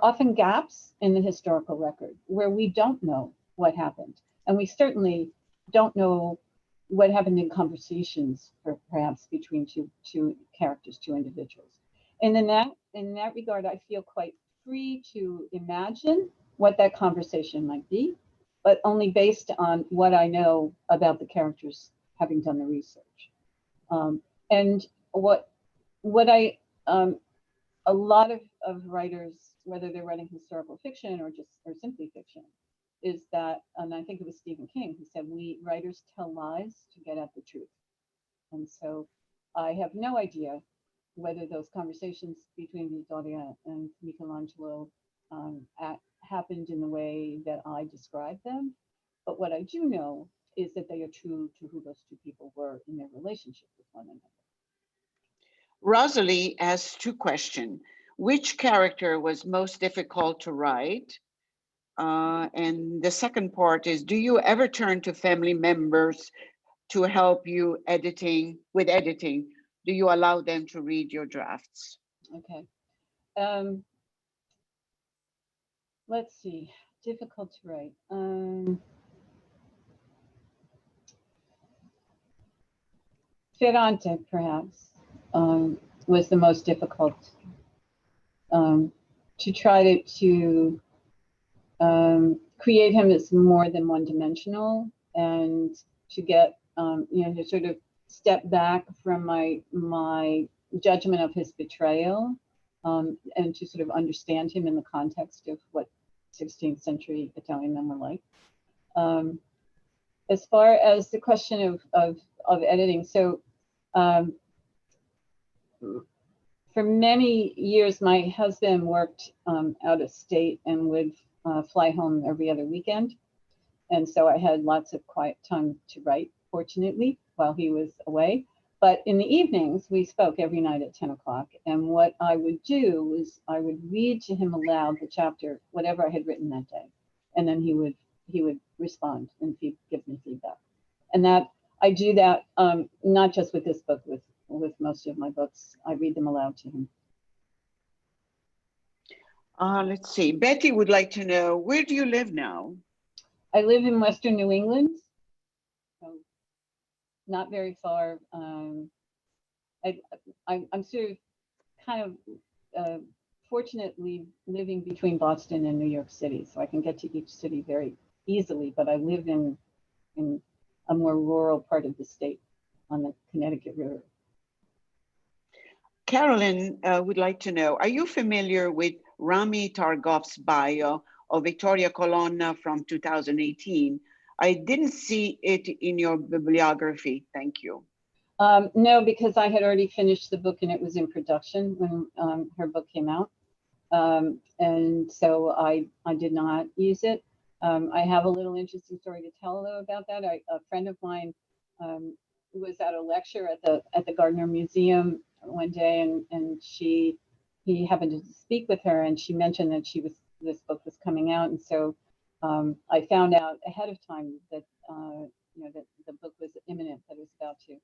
C: often gaps in the historical record where we don't know what happened, and we certainly don't know what happened in conversations, perhaps between two characters, two individuals. And in that regard, I feel quite free to imagine what that conversation might be, but only based on what I know about the characters, having done the research. And what I a lot of writers, whether they're writing historical fiction or simply fiction, is that, and I think it was Stephen King who said, we writers tell lies to get at the truth. And so I have no idea whether those conversations between Vittoria and Michelangelo happened in the way that I described them. But what I do know is that they are true to who those two people were in their relationship with one another.
B: Rosalie asks two questions. Which character was most difficult to write? And the second part is, do you ever turn to family members to help you with editing? Do you allow them to read your drafts?
C: Okay. Let's see, difficult to write. Ferrante, perhaps, was the most difficult to try to create him as more than one-dimensional, and to get to sort of step back from my judgment of his betrayal, and to sort of understand him in the context of what 16th century Italian men were like. As far as the question of editing, so for many years, my husband worked out of state and would fly home every other weekend. And so I had lots of quiet time to write, fortunately, while he was away. But in the evenings, we spoke every night at 10 o'clock. And what I would do was I would read to him aloud the chapter, whatever I had written that day. And then he would respond and give me feedback. And that I do that not just with this book, with most of my books. I read them aloud to him.
B: Let's see. Betty would like to know, where do you live now?
C: I live in Western New England, so not very far. I'm sort of kind of fortunately living between Boston and New York City, so I can get to each city very easily, but I live in a more rural part of the state on the Connecticut River.
B: Carolyn would like to know, are you familiar with Rami Targoff's bio of Vittoria Colonna from 2018? I didn't see it in your bibliography. Thank you.
C: No, because I had already finished the book and it was in production when her book came out. And so I did not use it. I have a little interesting story to tell though about that. A friend of mine was at a lecture at the Gardner Museum one day, and he happened to speak with her, and she mentioned that this book was coming out, and so I found out ahead of time that that the book was imminent, that it was about to.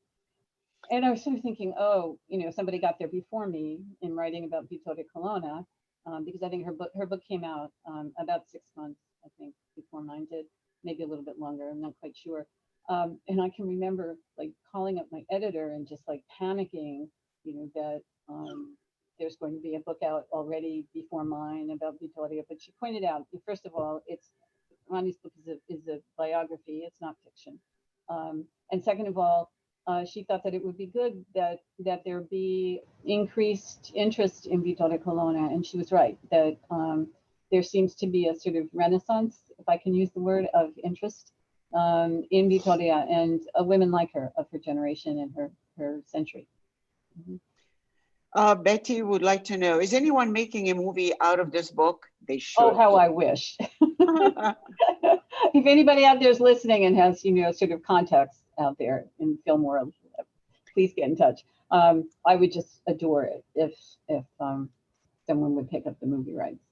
C: And I was sort of thinking, oh, somebody got there before me in writing about Vittoria Colonna, because I think her book came out about 6 months, I think, before mine did, maybe a little bit longer. I'm not quite sure. And I can remember like calling up my editor and just like panicking, that there's going to be a book out already before mine about Vittoria. But she pointed out, first of all, Rani's book is a biography, it's not fiction. And second of all, she thought that it would be good that there be increased interest in Vittoria Colonna, and she was right, that there seems to be a sort of renaissance, if I can use the word, of interest in Vittoria and women like her, of her generation and her century.
B: Mm-hmm. Betty would like to know, is anyone making a movie out of this book? They should.
C: Oh, how I wish. If anybody out there is listening and has, sort of contacts out there in film world, please get in touch. I would just adore it if someone would pick up the movie rights.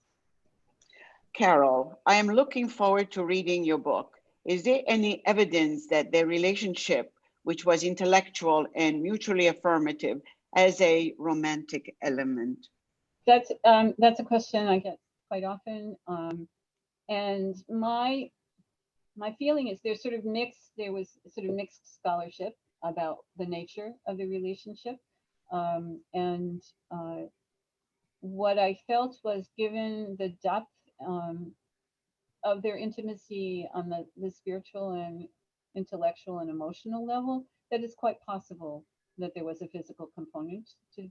B: Carol, I am looking forward to reading your book. is there any evidence that their relationship, which was intellectual and mutually affirmative, has a romantic element?
C: That's a question I get quite often, and my feeling is there's sort of mixed. There was sort of mixed scholarship about the nature of the relationship, and what I felt was, given the depth of their intimacy on the spiritual and intellectual and emotional level, that it's quite possible that there was a physical component to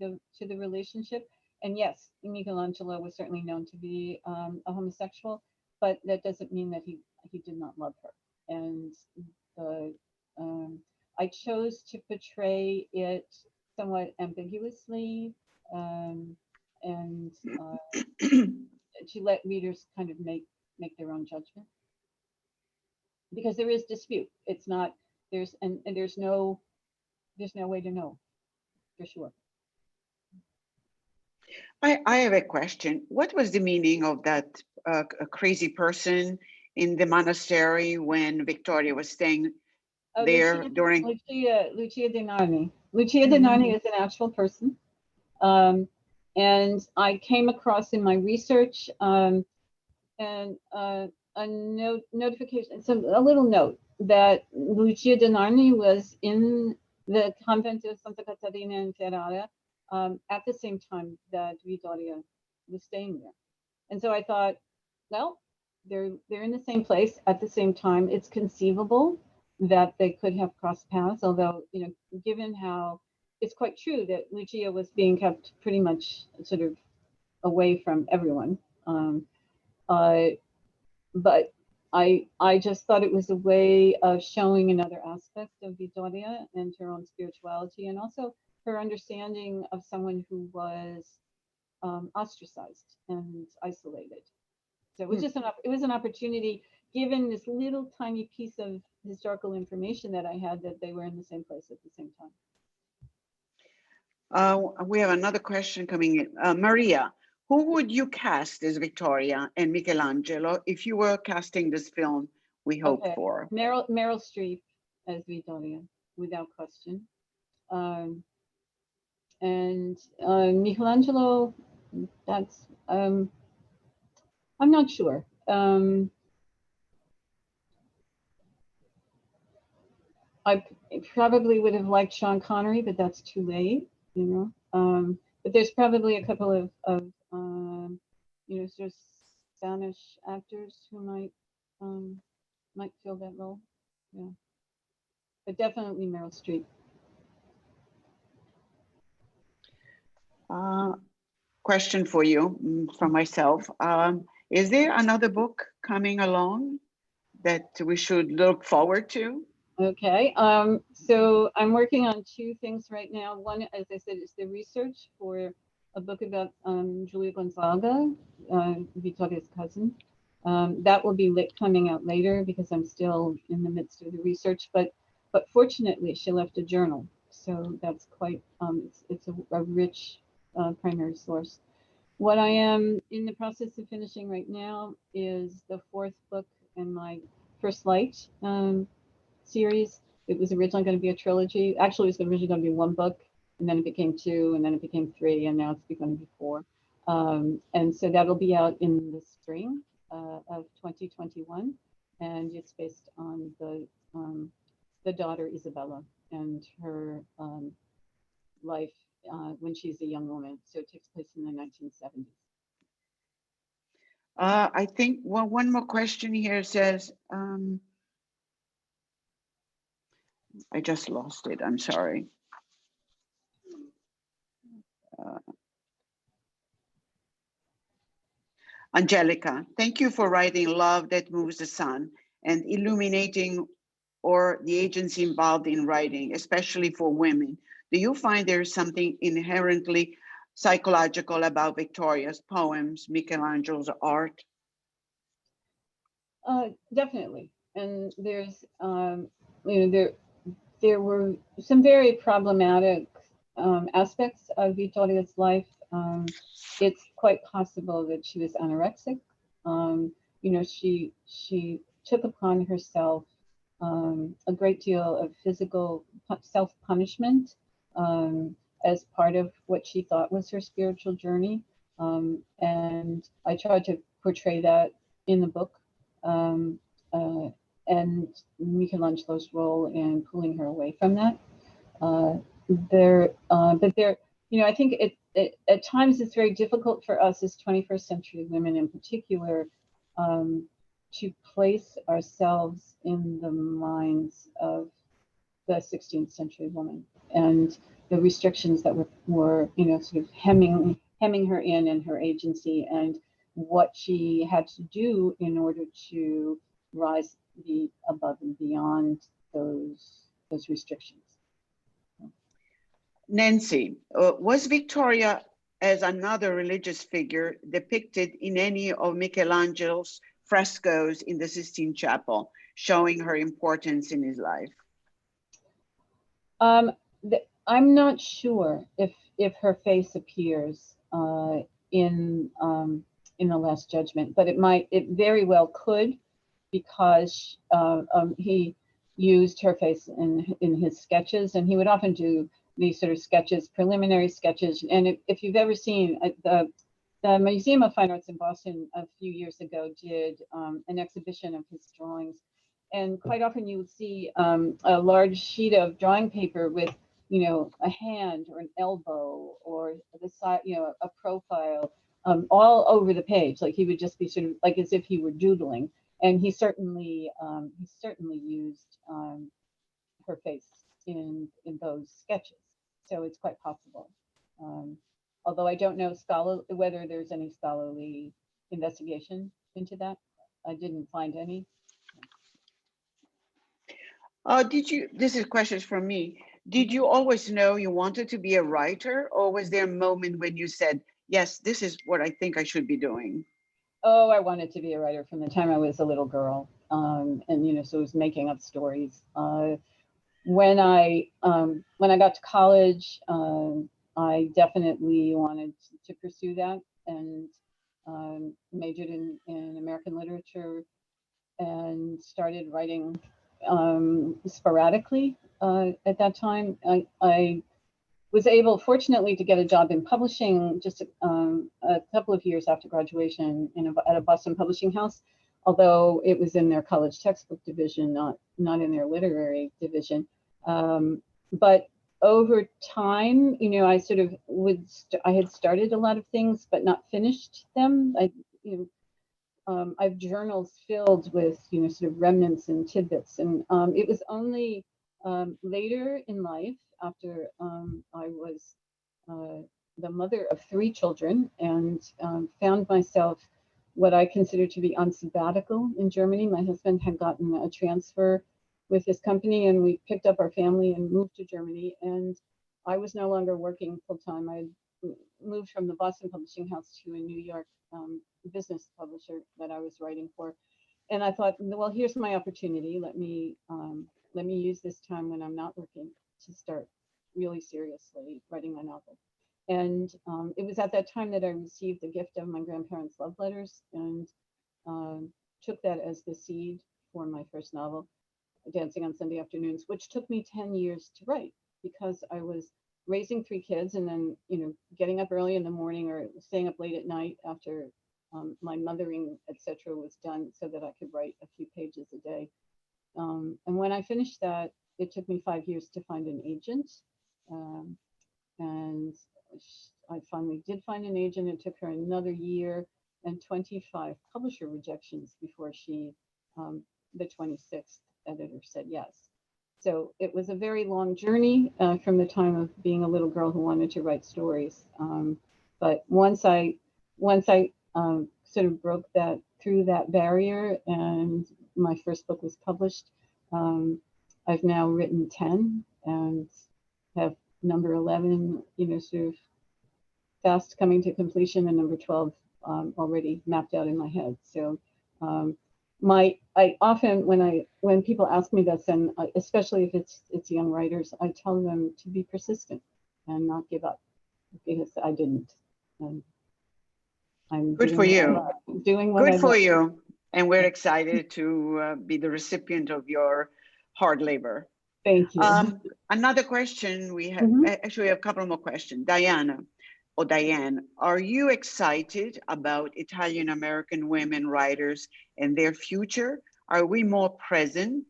C: the relationship. And yes, Michelangelo was certainly known to be a homosexual, but that doesn't mean that he did not love her. And the I chose to portray it somewhat ambiguously, and to let readers kind of make their own judgment, because there is dispute. It's not there's and there's no way to know for sure.
B: I have a question. What was the meaning of that crazy person in the monastery when Vittoria was staying there during?
C: Lucia de Narni. Lucia de Narni is an actual person. And I came across in my research and a notification, a little note that Lucia de Narni was in the convent of Santa Caterina in Ferrara at the same time that Vittoria was staying there. And so I thought, well, they're in the same place at the same time. It's conceivable that they could have crossed paths, although, you know, given how it's quite true that Lucia was being kept pretty much sort of away from everyone. But I just thought it was a way of showing another aspect of Vittoria and her own spirituality, and also her understanding of someone who was ostracized and isolated. So it was just it was an opportunity, given this little tiny piece of historical information that I had, that they were in the same place at the same time.
B: We have another question coming in. Maria, who would you cast as Vittoria and Michelangelo if you were casting this film we hope for?
C: Meryl Streep as Vittoria, without question. And Michelangelo, that's I'm not sure. I probably would have liked Sean Connery, but that's too late, you know. But there's probably a couple of you know, sort of Spanish actors who might fill that role. Yeah, but definitely Meryl Streep.
B: Question for you from myself. Is there another book coming along that we should look forward to?
C: Okay, so I'm working on two things right now. One, as I said, is the research for a book about Julia Gonzaga, Vittoria's cousin. That will be coming out later because I'm still in the midst of the research. But fortunately, she left a journal, so that's quite it's a rich primary source. What I am in the process of finishing right now is the fourth book in my First Light series. It was originally going to be a trilogy. Actually, it was originally going to be one book, and then it became two, and then it became three, and now it's going to be four. And so that'll be out in the spring of 2021, and it's based on the daughter Isabella and her life when she's a young woman. So it takes place in the 1970s.
B: I think one more question here says, I just lost it, I'm sorry. Angelica, thank you for writing Love That Moves the Sun and illuminating or the agency involved in writing, especially for women. Do you find there's something inherently psychological about Vittoria's poems, Michelangelo's art?
C: Definitely. And there's, you know, there were some very problematic aspects of Vittoria's life. It's quite possible that she was anorexic. You know, she took upon herself a great deal of physical self-punishment as part of what she thought was her spiritual journey. And I tried to portray that in the book, and Michelangelo's role in pulling her away from that. I think at times it's very difficult for us as 21st century women in particular to place ourselves in the minds of the 16th century woman and the restrictions that were sort of hemming her in her agency, and what she had to do in order to rise above and beyond those restrictions.
B: Nancy, was Victoria as another religious figure depicted in any of Michelangelo's frescoes in the Sistine Chapel, showing her importance in his life?
C: I'm not sure if her face appears in the Last Judgment, but it very well could, because he used her face in his sketches, and he would often do these sort of sketches, preliminary sketches. And if you've ever seen the Museum of Fine Arts in Boston a few years ago did an exhibition of his drawings, and quite often you would see a large sheet of drawing paper with a hand or an elbow or the side, a profile, all over the page. Like he would just be sort of like as if he were doodling. And he certainly used her face in those sketches. So it's quite possible. Although I don't know whether there's any scholarly investigation into that. I didn't find any.
B: This is questions from me. Did you always know you wanted to be a writer, or was there a moment when you said, yes, this is what I think I should be doing?
C: Oh, I wanted to be a writer from the time I was a little girl. And, so I was making up stories. When I got to college, I definitely wanted to pursue that, and majored in American literature and started writing sporadically at that time. I was able, fortunately, to get a job in publishing just a couple of years after graduation at a Boston publishing house, although it was in their college textbook division, not in their literary division. But over time, I sort of I had started a lot of things, but not finished them. I have journals filled with, sort of remnants and tidbits. And it was only later in life, after I was the mother of 3 children and found myself what I consider to be on sabbatical in Germany. My husband had gotten a transfer with his company, and we picked up our family and moved to Germany. And I was no longer working full time. I moved from the Boston publishing house to a New York business publisher that I was writing for. And I thought, well, here's my opportunity. Let me use this time when I'm not working to start really seriously writing my novel. And it was at that time that I received the gift of my grandparents' love letters, and took that as the seed for my first novel, Dancing on Sunday Afternoons, which took me 10 years to write, because I was raising 3 kids and then, getting up early in the morning or staying up late at night after my mothering, etc., was done, so that I could write a few pages a day. And when I finished that, it took me 5 years to find an agent. And I finally did find an agent. It took her another year and 25 publisher rejections before she, the 26th editor, said yes. So it was a very long journey from the time of being a little girl who wanted to write stories. But once I sort of broke through that barrier, and my first book was published, I've now written 10 and have number 11, sort of fast coming to completion, and number 12 already mapped out in my head. So I often, when people ask me this, and especially if it's young writers, I tell them to be persistent and not give up, because I didn't. I'm
B: good for you.
C: Doing what
B: good for you. And we're excited to be the recipient of your hard labor.
C: Thank you.
B: Another question we have, actually we have a couple more questions. Diane, are you excited about Italian-American women writers and their future? Are we more present?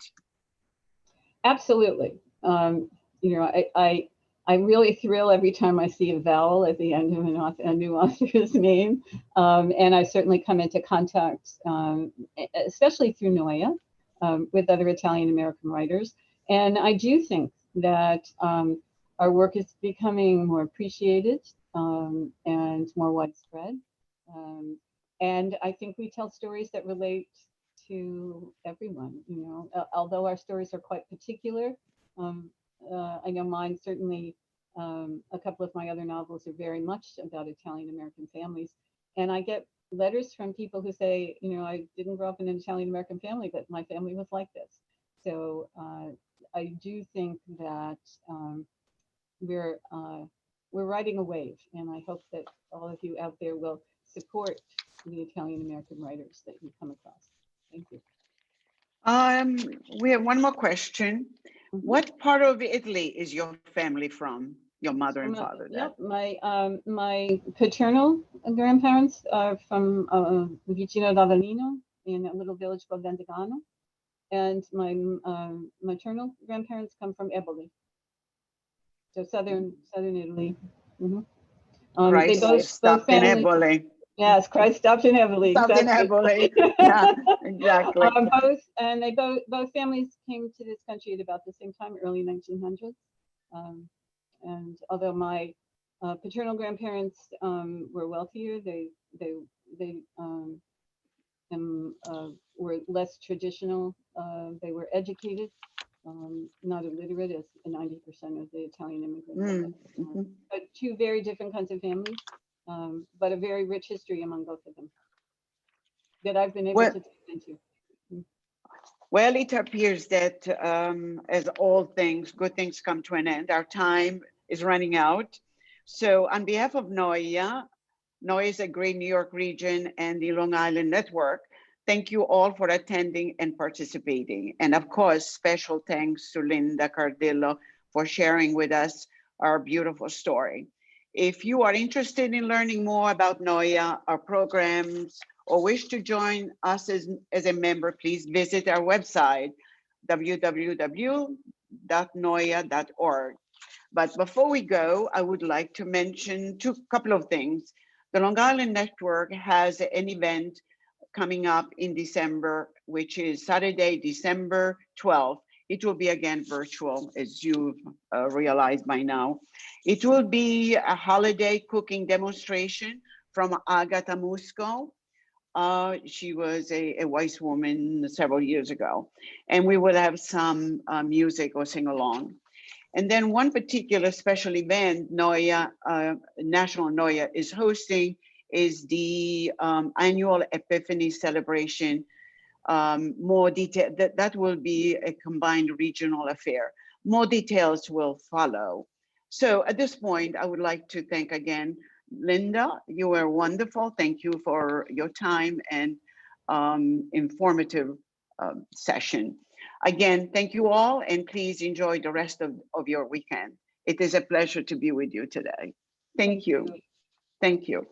C: Absolutely. You know, I really thrill every time I see a vowel at the end of a new author's name. And I certainly come into contact, especially through NOIAW, with other Italian-American writers. And I do think that our work is becoming more appreciated and more widespread. And I think we tell stories that relate to everyone, you know, although our stories are quite particular. I know mine certainly, a couple of my other novels are very much about Italian-American families. And I get letters from people who say, you know, I didn't grow up in an Italian-American family, but my family was like this. So I do think that we're riding a wave, and I hope that all of you out there will support the Italian-American writers that you come across. Thank you.
B: We have one more question. What part of Italy is your family from? Your mother and father?
C: Yep, my paternal grandparents are from Vicino d'Avellino in a little village called Vendegano, and my maternal grandparents come from Eboli, so southern Italy.
B: Christ
C: they both
B: stopped in
C: families,
B: Eboli.
C: Yes, Christ stopped in Eboli.
B: Stopped
C: exactly.
B: in Eboli. Yeah, exactly.
C: Both families came to this country at about the same time, early 1900s. And although my paternal grandparents were wealthier, they were less traditional. They were educated, not illiterate, as 90% of the Italian immigrants. But two very different kinds of families, but a very rich history among both of them that I've been able to tap into.
B: Well, it appears that as all things, good things come to an end. Our time is running out. So on behalf of NOIAW is a great New York region and the Long Island Network, thank you all for attending and participating. And of course, special thanks to Linda Cardillo for sharing with us our beautiful story. If you are interested in learning more about NOIAW, our programs, or wish to join us as a member, please visit our website, www.noiaw.org. But before we go, I would like to mention a couple of things. The Long Island Network has an event coming up in December, which is Saturday, December 12th. It will be again virtual, as you've realized by now. It will be a holiday cooking demonstration from Agatha Musco. She was a wise woman several years ago. And we will have some music or sing along. And then one particular special event NOIAW, National NOIAW is hosting is the annual Epiphany celebration. More detail, that will be a combined regional affair. More details will follow. So at this point, I would like to thank again, Linda, you were wonderful. Thank you for your time and informative session. Again, thank you all, and please enjoy the rest of your weekend. It is a pleasure to be with you today. Thank you. Thank you.